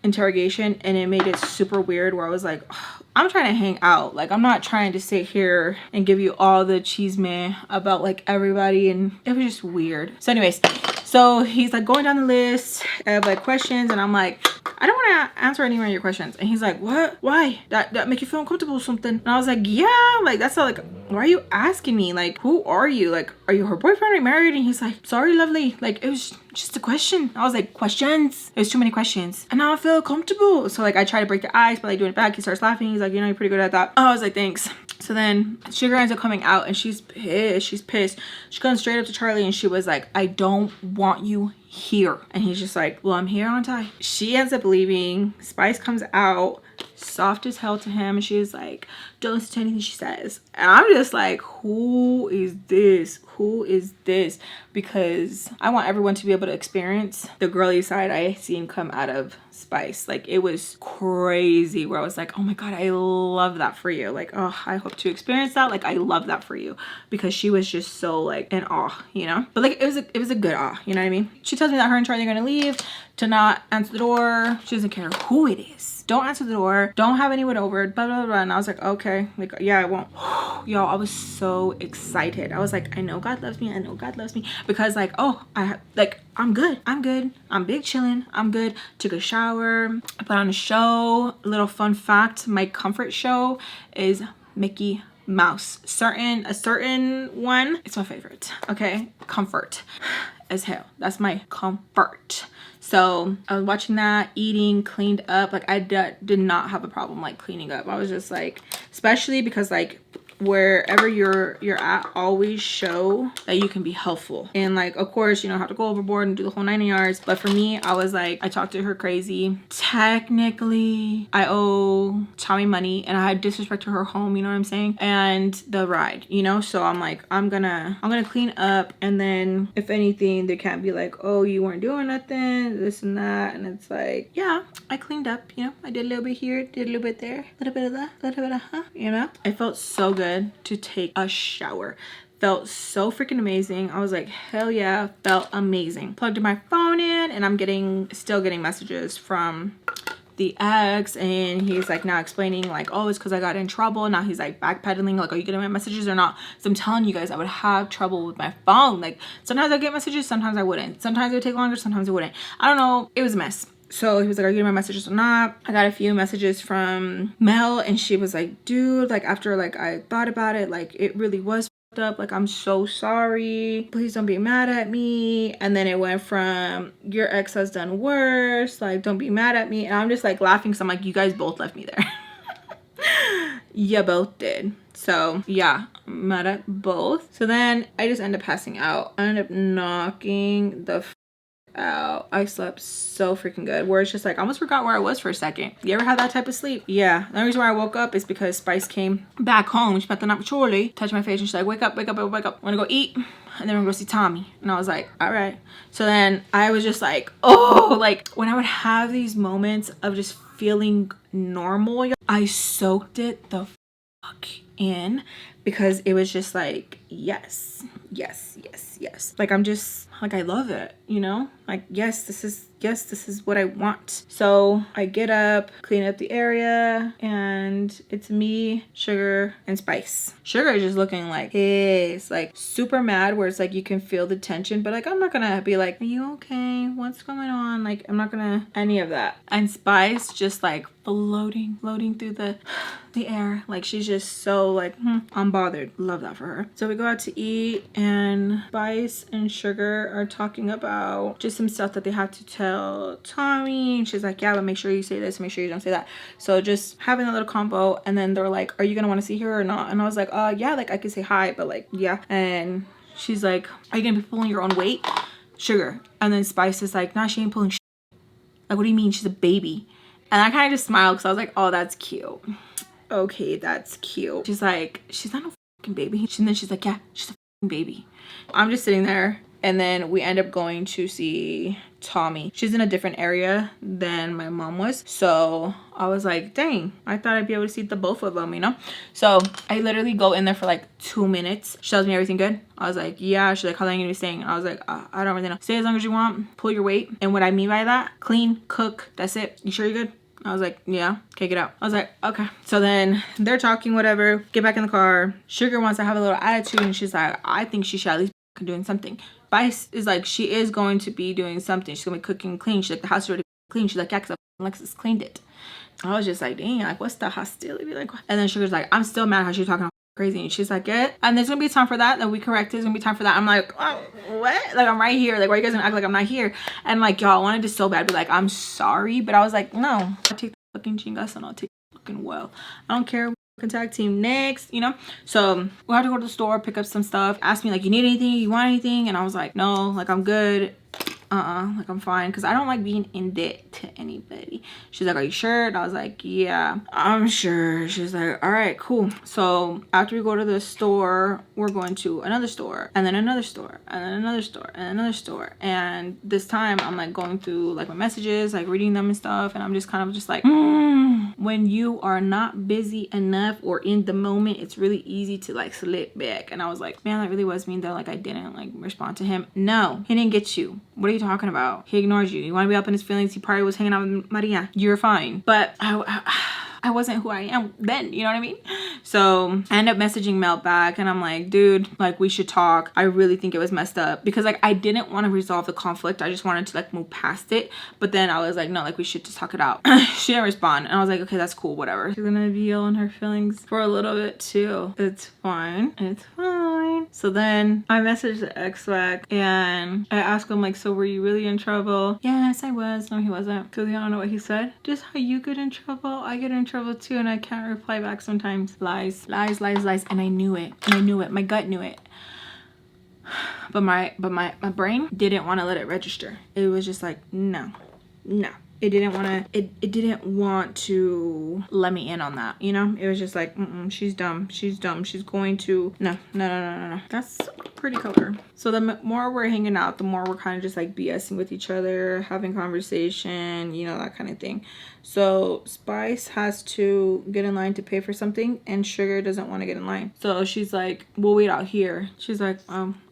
interrogation, and it made it super weird, where I was like, oh, I'm trying to hang out, like I'm not trying to sit here and give you all the chisme about like everybody, and it was just weird. So anyways, so he's like going down the list of like questions, and I'm like, I don't want to answer any of your questions. And he's like, what? Why? That make you feel uncomfortable or something? And I was like, yeah, like that's all, like, why are you asking me? Like, who are you? Like, are you her boyfriend? Are you married? And he's like, sorry, lovely. Like, it was just a question. I was like, questions? It was too many questions. And now I feel comfortable. So like I try to break the ice, but like doing it back, he starts laughing. He's like, you know, you're pretty good at that. I was like, thanks. So then Sugar ends up coming out, and she's pissed. She's pissed. She comes straight up to Charlie, and she was like, I don't want you here. And he's just like, well, I'm here, aren't I? She ends up leaving. Spice comes out, soft as hell to him, and she's like, don't listen to anything she says. And I'm just like, who is this? Who is this? Because I want everyone to be able to experience the girly side I seen come out of Spice. Like it was crazy, where I was like, oh my god, I love that for you. Like, oh, I hope to experience that. Like I love that for you, because she was just so like in awe, you know. But like it was a good awe, you know what I mean? She tells me that her and Charlie are gonna leave, to not answer the door. She doesn't care who it is. Don't answer the door. Don't have anyone over. Blah blah blah. And I was like, okay, like yeah, I won't. y'all, I was so excited. I was like, I know God loves me. I know God loves me, because like, oh, I'm good. I'm big chilling. I'm good. Took a shower. I put on a show. Little fun fact, my comfort show is Mickey Mouse. A certain one. It's my favorite. Okay, comfort as hell. That's my comfort. So I was watching that, eating, cleaned up. Like I did not have a problem like cleaning up. I was just like, especially because like wherever you're at, always show that you can be helpful. And like, of course, you don't have to go overboard and do the whole 9 yards. But for me, I was like, I talked to her crazy. Technically, I owe Tommy money and I had disrespect to her home, you know what I'm saying? And the ride, you know? So I'm like, I'm gonna clean up, and then if anything, they can't be like, oh, you weren't doing nothing, this and that. And it's like, yeah, I cleaned up, you know? I did a little bit here, did a little bit there, a little bit of that, a little bit of you know? I felt so good to take a shower. Felt so freaking amazing. I was like, hell yeah, felt amazing. Plugged my phone in, and I'm still getting messages from the ex, and he's like now explaining like, oh, it's because I got in trouble. Now he's like backpedaling, like, are you getting my messages or not? So I'm telling you guys, I would have trouble with my phone. Like sometimes I get messages, sometimes I wouldn't. Sometimes it would take longer, sometimes it wouldn't. I don't know. It was a mess. So he was like, are you getting my messages or not? I got a few messages from Mel, and she was like, dude, like after like I thought about it, like it really was up, like I'm so sorry, please don't be mad at me. And then it went from, your ex has done worse, like don't be mad at me. And I'm just like laughing, because I'm like, you guys both left me there. You both did. So yeah, I'm mad at both. So then I just end up passing out. I end up knocking the out. I slept so freaking good, where it's just like I almost forgot where I was for a second. You ever had that type of sleep? Yeah. The only reason why I woke up is because Spice came back home. She spent the night with Charlie, touched my face, and she's like, wake up, wake up, wake up, wanna go eat, and then we're gonna go see Tommy. And I was like, all right. So then I was just like, oh, like when I would have these moments of just feeling normal, I soaked it the fuck in, because it was just like, yes, yes, yes, yes. Like I'm just like, I love it, you know? Like, yes, this is what I want. So I get up, clean up the area, and it's me, Sugar, and Spice. Sugar is just looking like pissed, like super mad, where it's like you can feel the tension, but like I'm not gonna be like, are you okay? What's going on? Like I'm not gonna any of that. And Spice just like floating through the air. Like she's just so like, I'm bothered. Love that for her. So we go out to eat, and Spice and Sugar are talking about just some stuff that they have to tell Tommy. And she's like, yeah, but make sure you say this, make sure you don't say that. So just having a little combo, and then they're like, are you gonna want to see her or not? And I was like, yeah, like I could say hi, but like, yeah. And she's like, are you gonna be pulling your own weight, Sugar? And then Spice is like, nah, she ain't pulling shit. Like, what do you mean? She's a baby. And I kind of just smiled, because I was like, oh, that's cute. Okay, that's cute. She's like, she's not a fucking baby. And then she's like, yeah, she's a fucking baby. I'm just sitting there, and then we end up going to see Tommy. She's in a different area than my mom was. So I was like, dang, I thought I'd be able to see the both of them, you know? So I literally go in there for like 2 minutes. She tells me everything good. I was like, yeah. She's like, how long are you gonna be staying? And I was like, I don't really know. Stay as long as you want, pull your weight. And what I mean by that, clean, cook, that's it. You sure you're good? I was like, yeah, okay, get out. I was like, okay. So then they're talking, whatever, get back in the car. Sugar wants to have a little attitude, and she's like, I think she should at least be doing something. Spice is like, she is going to be doing something. She's gonna be cooking clean. She's like, the house is already clean. She's like, yeah, because Alexis cleaned it. I was just like, dang, like what's the hostility like? And then Sugar's like, I'm still mad how she's talking crazy. And she's like, yeah, and there's gonna be time for that. Then we correct it. There's gonna be time for that. I'm like, oh, what? Like I'm right here. Like why are you guys gonna act like I'm not here? And like y'all wanted to so bad be like, I'm sorry, but I was like, no, I'll take the fucking chingas and I'll take the fucking well. I don't care. Tag team next, you know? So we have to go to the store, pick up some stuff. Ask me like, you need anything, you want anything? And I was like, no, like I'm good. Like I'm fine, because I don't like being in debt to anybody. She's like, are you sure? And I was like, yeah, I'm sure. She's like, all right, cool. So after we go to the store, we're going to another store, and then another store, and then another store, and another store. And this time I'm like going through like my messages, like reading them and stuff, and I'm just kind of just like, when you are not busy enough or in the moment, it's really easy to like slip back. And I was like, man, that really was mean though. Like I didn't like respond to him. No, he didn't get you. What are you talking about? He ignored you. You want to be up in his feelings? He probably was hanging out with Maria. You're fine. But I I wasn't who I am then, you know what I mean? So I end up messaging Mel back and I'm like, dude, like we should talk. I really think it was messed up because like I didn't want to resolve the conflict. I just wanted to like move past it. But then I was like, no, like we should just talk it out. She didn't respond and I was like, okay, that's cool, whatever. She's gonna be yelling her feelings for a little bit too. It's fine. It's fine. So then I messaged the ex back and I asked him like, so were you really in trouble? Yes, I was. No, he wasn't. Because you don't know what he said. Just how you get in trouble, I get in trouble too, and I can't reply back sometimes. Lies, lies, lies, lies. And I knew it. And I knew it. My gut knew it. But my brain didn't want to let it register. It was just like, no. It didn't want to, it didn't want to let me in on that, you know? It was just like, she's dumb. She's dumb. She's going to, no. That's a pretty color. So the more we're hanging out, the more we're kind of just like BSing with each other, having conversation, you know, that kind of thing. So Spice has to get in line to pay for something and Sugar doesn't want to get in line. So she's like, we'll wait out here. She's like,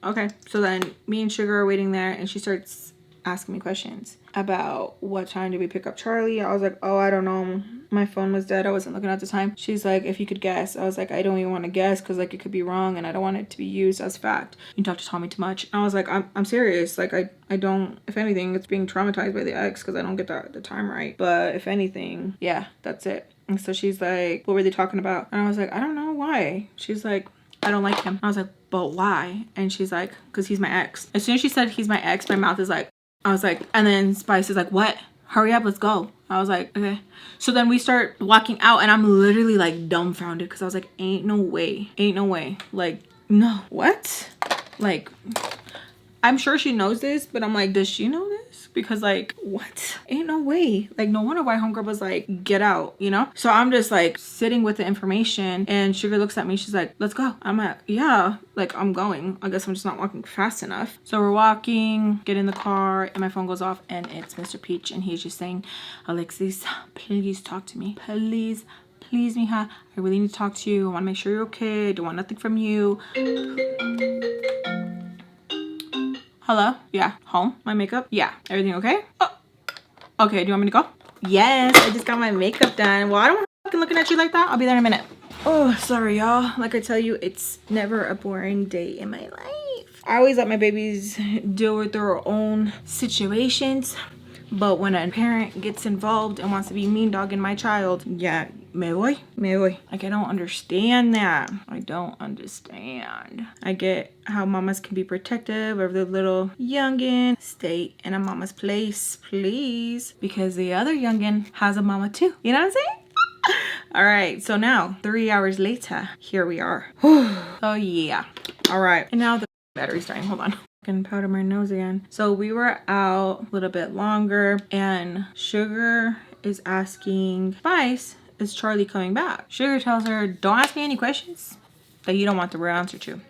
okay. So then me and Sugar are waiting there and she starts asking me questions about what time did we pick up Charlie. I was like, oh, I don't know, my phone was dead, I wasn't looking at the time. She's like, if you could guess. I was like, I don't even want to guess because like it could be wrong and I don't want it to be used as fact. You talk to Tommy too much. And I was like, I'm serious, like I don't, if anything, it's being traumatized by the ex because I don't get the time right, but if anything, yeah, that's it. And so she's like, what were they talking about? And I was like, I don't know, why? She's like, I don't like him. I was like, but why? And she's like, because he's my ex. As soon as she said he's my ex, my mouth is like, I was like, and then Spice is like, what? Hurry up, let's go. I was like, okay. So then we start walking out and I'm literally like dumbfounded because I was like, ain't no way. Like, no, what? Like, I'm sure she knows this, but I'm like, does she know this? Because like, what? Ain't no way. Like, no wonder why homegirl was like, get out, you know? So I'm just like sitting with the information and Sugar looks at me. She's like, let's go. I'm like, yeah, like I'm going. I guess I'm just not walking fast enough. So we're walking, get in the car and my phone goes off and it's Mr. Peach and he's just saying, Alexis, please talk to me. Please, mija. I really need to talk to you. I want to make sure you're okay. I don't want nothing from you. Hello? Yeah. Home? My makeup? Yeah. Everything okay? Oh. Okay, do you want me to go? Yes, I just got my makeup done. Well, I don't want to fucking looking at you like that. I'll be there in a minute. Oh, sorry, y'all. Like I tell you, it's never a boring day in my life. I always let my babies deal with their own situations. But when a parent gets involved and wants to be mean dogging my child, yeah, me voy. Like, I don't understand that. I don't understand. I get how mamas can be protective of the little youngin. Stay in a mama's place, please. Because the other youngin has a mama too. You know what I'm saying? All right, so now 3 hours later, here we are. Oh yeah. All right, and now the battery's dying. Hold on. And powder my nose again. So we were out a little bit longer and Sugar is asking Spice, is Charlie coming back? Sugar tells her, don't ask me any questions that you don't want the real answer to.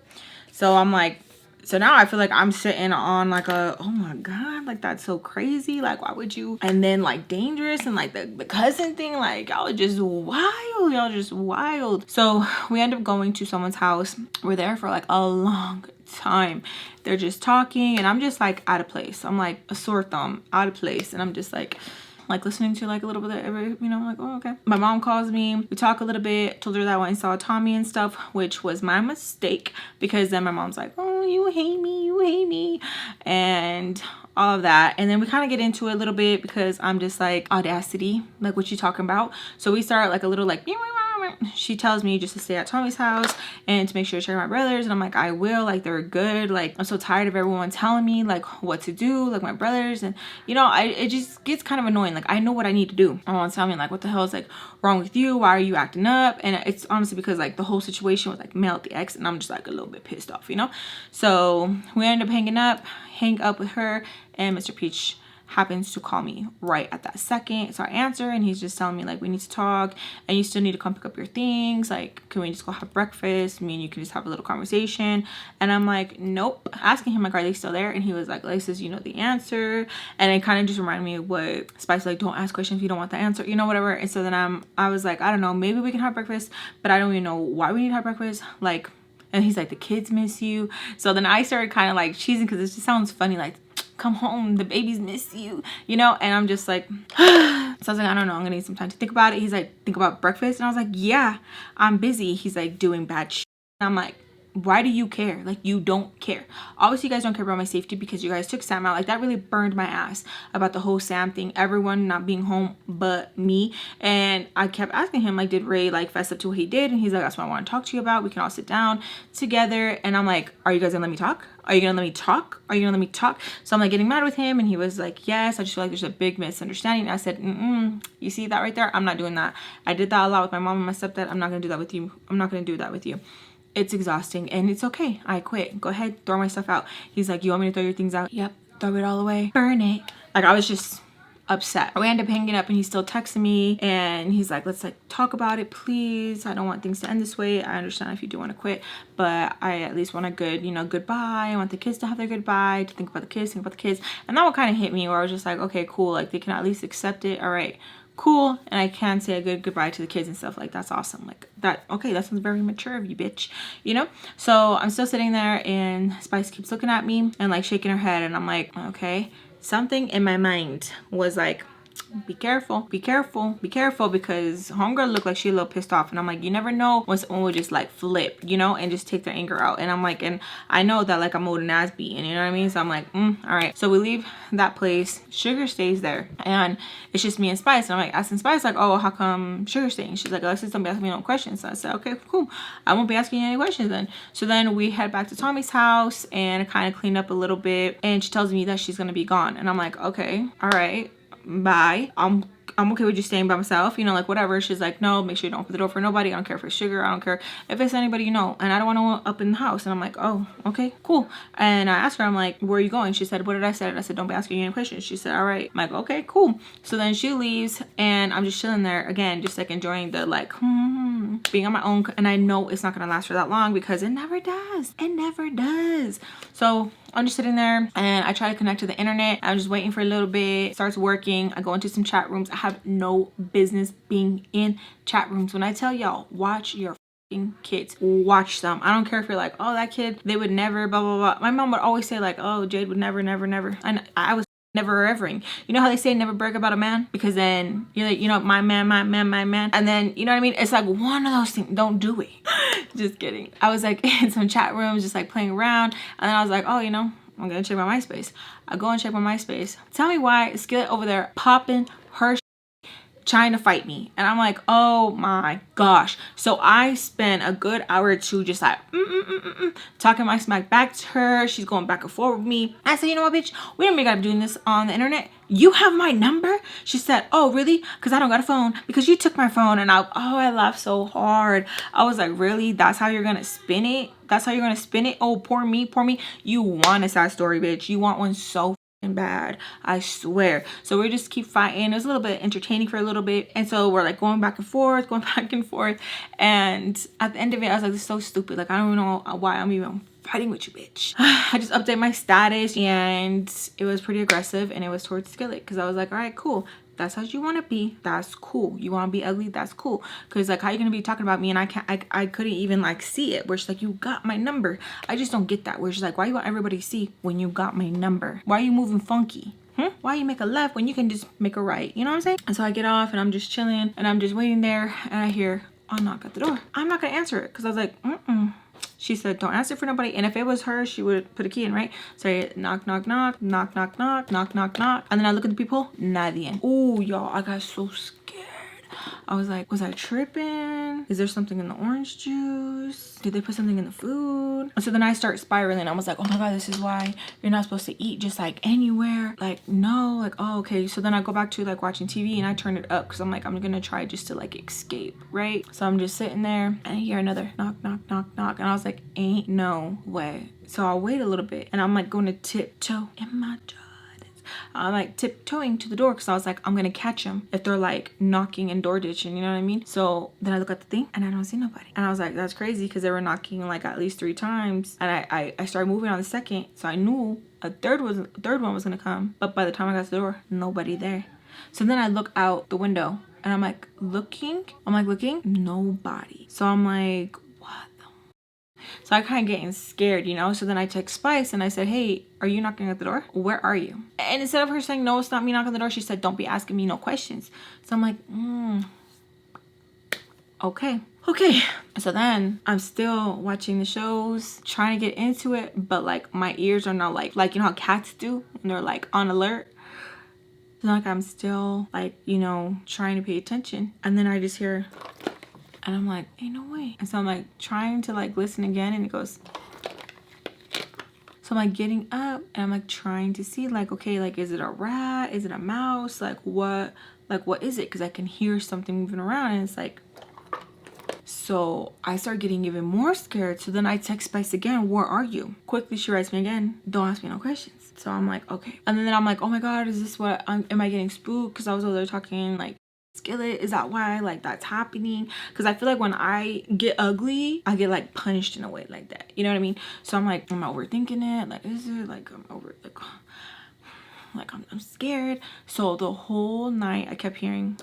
So I'm like, so now I feel like I'm sitting on like a, oh my God, like that's so crazy. Like, why would you? And then like dangerous and like the cousin thing, like y'all just wild. Y'all just wild. So we end up going to someone's house. We're there for like a long time. They're just talking and I'm just like out of place. I'm like a sore thumb, out of place. And I'm just like listening to like a little bit of every, you know, like, oh, okay. My mom calls me, we talk a little bit, told her that I went and saw Tommy and stuff, which was my mistake because then my mom's like, oh, you hate me, and all of that. And then we kind of get into it a little bit because I'm just like, audacity, like what you talking about? So we start like a little like, she tells me just to stay at Tommy's house and to make sure to check my brothers, and I'm like, I will, like they're good, like I'm so tired of everyone telling me like what to do, like my brothers, and you know, it just gets kind of annoying. Like I know what I need to do. Everyone's telling me like, what the hell is like wrong with you? Why are you acting up? And it's honestly because like the whole situation was like Mel the ex, and I'm just like a little bit pissed off, you know. So we end up hang up with her, and Mr. Peach happens to call me right at that second. So I answer and he's just telling me like, we need to talk and you still need to come pick up your things. Like, can we just go have breakfast? Me and you can just have a little conversation. And I'm like, nope. Asking him like, are they still there? And he was like, Alexis, you know the answer. And it kind of just reminded me of what Spice, like, don't ask questions if you don't want the answer, you know, whatever. And so then I was like, I don't know, maybe we can have breakfast, but I don't even know why we need to have breakfast. Like, and he's like, the kids miss you. So then I started kind of like cheesing because it just sounds funny, like, come home, the babies miss you, you know. And I'm just like, So I was like, I don't know, I'm gonna need some time to think about it. He's like, think about breakfast. And I was like, yeah, I'm busy. He's like, doing bad shit. And I'm like, why do you care? Like, you don't care. Obviously you guys don't care about my safety because you guys took Sam out. Like, that really burned my ass about the whole Sam thing, everyone not being home but me. And I kept asking him, like, did Ray like fess up to what he did? And he's like, that's what I want to talk to you about. We can all sit down together. And I'm like, are you guys gonna let me talk? Are you gonna let me talk? Are you gonna let me talk? So I'm like getting mad with him, and he was like, yes, I just feel like there's a big misunderstanding. And I said, you see that right there? I'm not doing that. I did that a lot with my mom and my stepdad. I'm not gonna do that with you. I'm not gonna do that with you. It's exhausting and it's okay. I quit. Go ahead, throw my stuff out. He's like, you want me to throw your things out? Yep, throw it all away. Burn it. Like, I was just upset. We ended up hanging up, and he's still texting me, and he's like, let's like talk about it, please. I don't want things to end this way. I understand if you do want to quit, but I at least want a good, you know, goodbye. I want the kids to have their goodbye, to think about the kids, And that one kind of hit me, where I was just like, okay, cool. Like, they can at least accept it. All right, cool. And I can say a good goodbye to the kids and stuff. Like, that's awesome. Like, that, okay, that sounds very mature of you, bitch, you know? So I'm still sitting there, and Spice keeps looking at me and like shaking her head, and I'm like, okay. Something in my mind was like, be careful, be careful, be careful, because homegirl looked like she a little pissed off. And I'm like, you never know when someone would just like flip, you know, and just take their anger out. And I'm like, and I know that like I'm old and ass beat, and you know what I mean? So I'm like, all right. So we leave that place. Sugar stays there, and it's just me and Spice. And I'm like asking Spice, like, oh, how come Sugar staying? She's like, Alexis, don't be asking me no questions. So I said, okay, cool, I won't be asking you any questions then. So then we head back to Tommy's house and kind of clean up a little bit, and she tells me that she's gonna be gone. And I'm like, okay, all right, bye. I'm okay with you staying by myself, you know, like whatever. She's like, no, make sure you don't open the door for nobody. I don't care if it's Sugar. I don't care if it's anybody you know. And I don't want no one up in the house. And I'm like, oh, okay, cool. And I asked her, I'm like, where are you going? She said, what did I say? I said, don't be asking you any questions. She said, all right. I'm like, okay, cool. So then she leaves, and I'm just chilling there again, just like enjoying the like, being on my own. And I know it's not gonna last for that long, because it never does. It never does. So I'm just sitting there, and I try to connect to the internet. I'm just waiting for a little bit. It starts working. I go into some chat rooms. I have no business being in chat rooms. When I tell y'all, watch your kids, watch them. I don't care if you're like, oh, that kid, they would never, blah blah blah. My mom would always say like, oh, Jade would never, never. And I was never evering. You know how they say never brag about a man, because then you're like, you know, my man, and then, you know what I mean? It's like one of those things. Don't do it. Just kidding. I was like in some chat rooms just like playing around, and then I was like, oh, you know, I'm gonna check my MySpace. I go and check my MySpace. Tell me why Skillet over there popping her trying to fight me. And I'm like, oh my gosh. So I spent a good hour or two just like talking my smack back to her. She's going back and forth with me. I said, you know what, bitch, we don't make up doing this on the internet. You have my number? She said, oh, really? Because I don't got a phone, because you took my phone. And I laughed so hard. I was like, really? That's how you're gonna spin it? That's how you're gonna spin it? Oh, poor me. You want a sad story, bitch. You want one so bad, I swear. So we just keep fighting. It was a little bit entertaining for a little bit, and so we're like going back and forth, and at the end of it, I was like, this is so stupid. Like, I don't even know why I'm even fighting with you, bitch. I just update my status, and it was pretty aggressive, and it was towards Skillet, because I was like, all right, cool, that's how you want to be, that's cool. You want to be ugly, that's cool. Because like, how you gonna be talking about me and I couldn't even like see it, where she's like, you got my number. I just don't get that, where she's like, why you want everybody to see when you got my number? Why are you moving funky? Why you make a left when you can just make a right? You know what I'm saying? And so I get off, and I'm just chilling, and I'm just waiting there, and I hear a knock at the door. I'm not gonna answer it, because I was like, She said, don't answer for nobody. And if it was her, she would put a key in, right? So knock, knock, knock, knock, knock, knock, knock, knock, knock. And then I look at the people, nadie. Oh, y'all, I got so scared. I was like, was I tripping? Is there something in the orange juice? Did they put something in the food? So then I start spiraling. I was like, oh my God, this is why you're not supposed to eat just like anywhere. Like, no, like, oh, okay. So then I go back to like watching TV, and I turn it up, because I'm like, I'm gonna try just to like escape, right? So I'm just sitting there, and I hear another knock, knock, knock, knock. And I was like, ain't no way. So I'll wait a little bit, and I'm like going to tiptoe in my jaw. I'm like tiptoeing to the door, because I was like, I'm gonna catch them if they're like knocking and door ditching, you know what I mean? So then I look at the thing, and I don't see nobody, and I was like, that's crazy, because they were knocking like at least 3 times, and I started moving on the second, so I knew a third one was gonna come. But by the time I got to the door, nobody there. So then I look out the window, and I'm like looking, nobody. So I'm like, So I kind of getting scared, you know? So then I text Spice and I said, hey, are you knocking at the door? Where are you? And instead of her saying, no, it's not me knocking on the door, she said, don't be asking me no questions. So I'm like, okay. So then I'm still watching the shows, trying to get into it, but like my ears are not like you know how cats do when they're like on alert. So like I'm still like, you know, trying to pay attention. And then I just hear, and I'm like, ain't no way. And so I'm like trying to like listen again, and it goes. So I'm like getting up and I'm like trying to see like, okay, like is it a rat? Is it a mouse? Like what is it? Because I can hear something moving around, and it's like. So I start getting even more scared. So then I text Spice again, where are you? Quickly she writes me again, don't ask me no questions. So I'm like, okay. And then I'm like, oh my god, is this what am I getting spooked? Because I was over there talking like skillet, is that why like that's happening? Because I feel like when I get ugly, I get like punished in a way like that, you know what I mean? So I'm like, am I overthinking it? Like, is it like I'm over like I'm scared. So the whole night I kept hearing,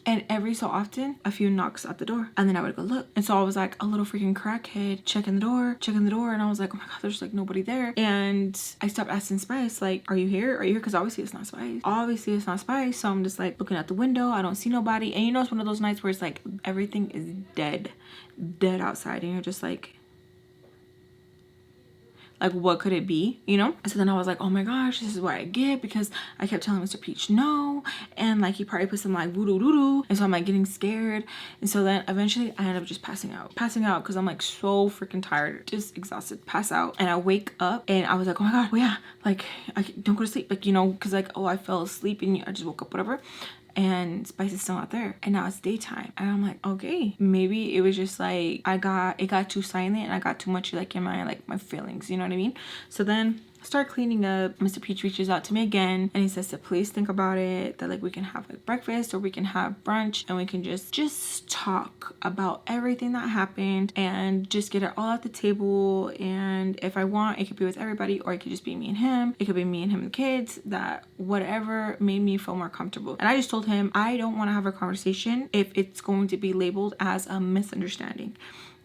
and every so often a few knocks at the door, and then I would go look. And so I was like a little freaking crackhead checking the door, and I was like, oh my god, there's like nobody there. And I stopped asking Spice like, are you here, because obviously it's not Spice. So I'm just like looking at the window, I don't see nobody. And you know, it's one of those nights where it's like everything is dead outside, and you're just like what could it be, you know? So then I was like, oh my gosh, this is what I get, because I kept telling Mr. Peach no, and like he probably put some like voodoo doo. And so I'm like getting scared. And so then eventually I end up just passing out because I'm like so freaking tired, just exhausted, pass out. And I wake up and I was like, oh my god, well, yeah, like I don't go to sleep, like, you know, because like, oh, I fell asleep and I just woke up, whatever. And Spice is still not there, and now it's daytime, and I'm like, okay, maybe it was just like it got too silent, and I got too much like in my feelings, you know what I mean? So then start cleaning up. Mr. Peach reaches out to me again, and he says to please think about it, that like we can have like breakfast or we can have brunch, and we can just talk about everything that happened and just get it all at the table. And if I want, it could be with everybody, or it could just be me and him. It could be me and him and the kids, that whatever made me feel more comfortable. And I just told him I don't want to have a conversation if it's going to be labeled as a misunderstanding.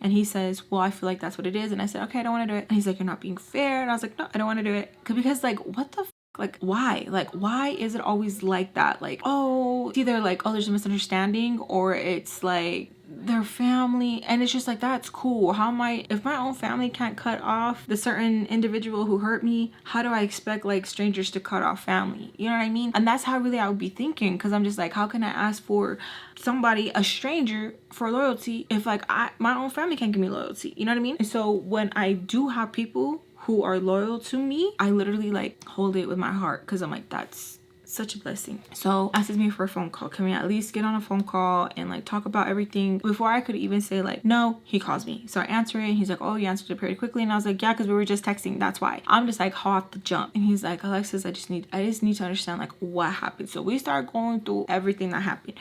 And he says, well, I feel like that's what it is. And I said, okay, I don't want to do it. And he's like, you're not being fair. And I was like, no, I don't want to do it. Because like, what the like, why? Like, why is it always like that? Like, oh, it's either like, oh, there's a misunderstanding, or it's like their family. And it's just like, that's cool. How am I, if my own family can't cut off the certain individual who hurt me, how do I expect like strangers to cut off family? You know what I mean? And that's how really I would be thinking, because I'm just like, how can I ask for somebody, a stranger, for loyalty if like my own family can't give me loyalty? You know what I mean? And so when I do have people who are loyal to me, I literally like hold it with my heart, because I'm like, that's such a blessing. So asks me for a phone call. Can we at least get on a phone call and like talk about everything? Before I could even say like no, he calls me. So I answer it. He's like, oh, you answered it pretty quickly. And I was like, yeah, because we were just texting, that's why. I'm just like off the jump. And he's like, Alexis, I just need to understand like what happened. So we start going through everything that happened.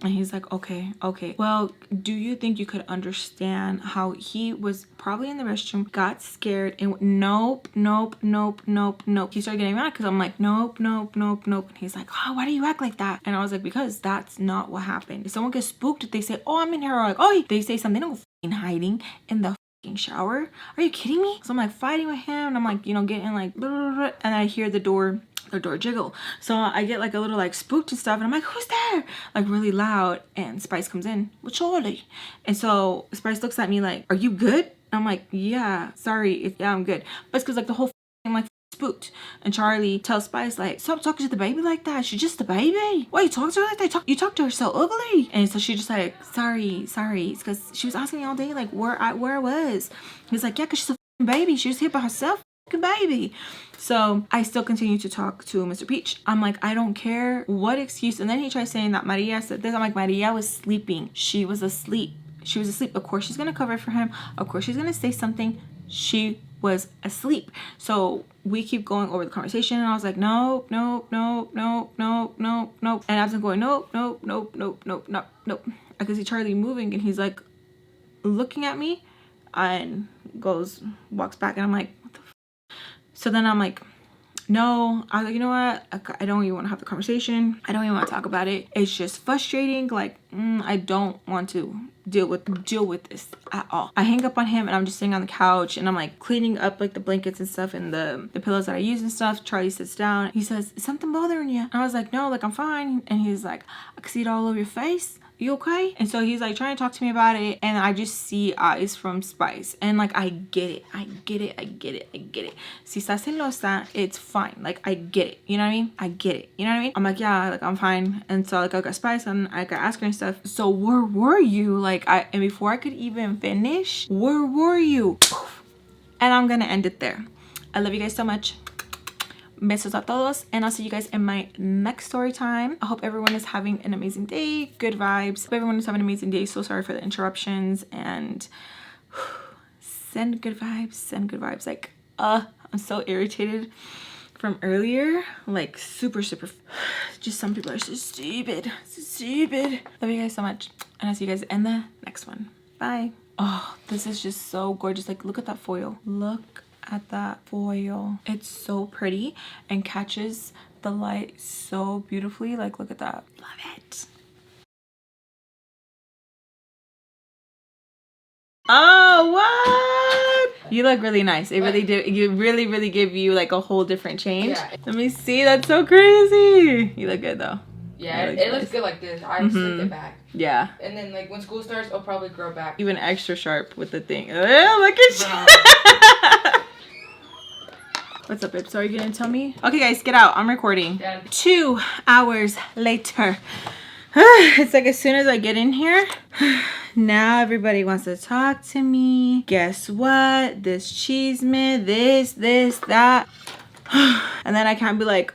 And he's like, okay. Well, do you think you could understand how he was probably in the restroom, got scared, and nope. He started getting mad because I'm like, nope. And he's like, oh, why do you act like that? And I was like, because that's not what happened. If someone gets spooked, if they say, oh, I'm in here, or like, oh, they say something, they don't go hiding in the shower. Are you kidding me? So I'm like fighting with him, and I'm like, you know, getting like, blah, blah, blah, and I hear the door jiggle. So I get like a little like spooked and stuff, and I'm like, who's there? Like really loud. And Spice comes in with Soleil. And so Spice looks at me like, are you good? I'm like, yeah, sorry, yeah, I'm good. But it's because like the whole thing like spooked. And Charlie tells Spice like, stop talking to the baby like that, she's just a baby. Why you talk to her like that? You talk to her so ugly. And so she just like, sorry. It's because she was asking me all day like where I was. He's like, yeah, because she's a baby, she was here by herself, baby. So I still continue to talk to Mr. Peach. I'm like, I don't care what excuse. And then he tries saying that Maria said this. I'm like, Maria was sleeping. She was asleep. Of course she's gonna cover for him. Of course she's gonna say something. She was asleep. So we keep going over the conversation, and I was like, nope. And I've been going, nope. I can see Charlie moving, and he's like looking at me and walks back, and I'm like, what the f? So then I'm like, no, I was like, you know what? I don't even want to have the conversation. I don't even want to talk about it. It's just frustrating. Like, I don't want to deal with this at all. I hang up on him and I'm just sitting on the couch and I'm like cleaning up like the blankets and stuff and the pillows that I use and stuff. Charlie sits down. He says, is something bothering you? And I was like, no, like I'm fine. And he's like, I can see it all over your face. You okay? And so he's like trying to talk to me about it, and I just see eyes from Spice, and like I get it. Si estás celosa, it's fine. Like I get it. You know what I mean? I get it. You know what I mean? I'm like, yeah, like I'm fine. And so like I got Spice and I got ask her and stuff. So where were you? Like and before I could even finish, where were you? And I'm gonna end it there. I love you guys so much. Besos a todos, and I'll see you guys in my next story time. I hope everyone is having an amazing day, good vibes. Hope everyone is having an amazing day. So sorry for the interruptions, and send good vibes. Like I'm so irritated from earlier, like super just some people are so stupid. Love you guys so much, and I'll see you guys in the next one. Bye. Oh, this is just so gorgeous. Like look at that foil. Look at that foil. It's so pretty and catches the light so beautifully. Like look at that. Love it. Oh, what? You look really nice. It really did. You really give you like a whole different change. Yeah. Let me see. That's so crazy. You look good though. Yeah, it looks good like this. I slicked it back. Yeah. And then like when school starts, I'll probably grow back. Even extra sharp with the thing. Oh, look at you. What's up, babe? So are you gonna tell me? Okay, guys, get out. I'm recording. Yeah. 2 hours later. It's like as soon as I get in here, now everybody wants to talk to me. Guess what? This cheeseman, this, that. And then I can't be like,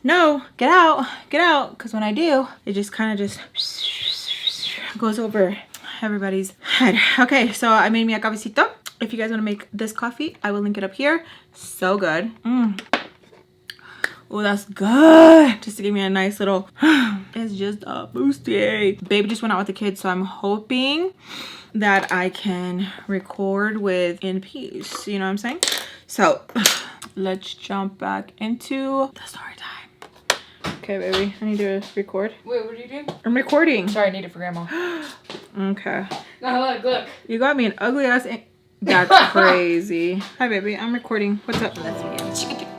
no, get out. Because when I do, it just kind of just goes over everybody's head. Okay, so I made me a cafecito. If you guys want to make this coffee, I will link it up here. So good. Oh, that's good. Just to give me a nice little, it's just a boosty. Baby just went out with the kids, so I'm hoping that I can record with in peace. You know what I'm saying? So let's jump back into the story time. Okay, baby, I need to record. Wait, what are you doing? I'm recording. Sorry, I need it for grandma. Okay. No, look. You got me an ugly ass. That's crazy. Hi, baby. I'm recording. What's up? Let's begin.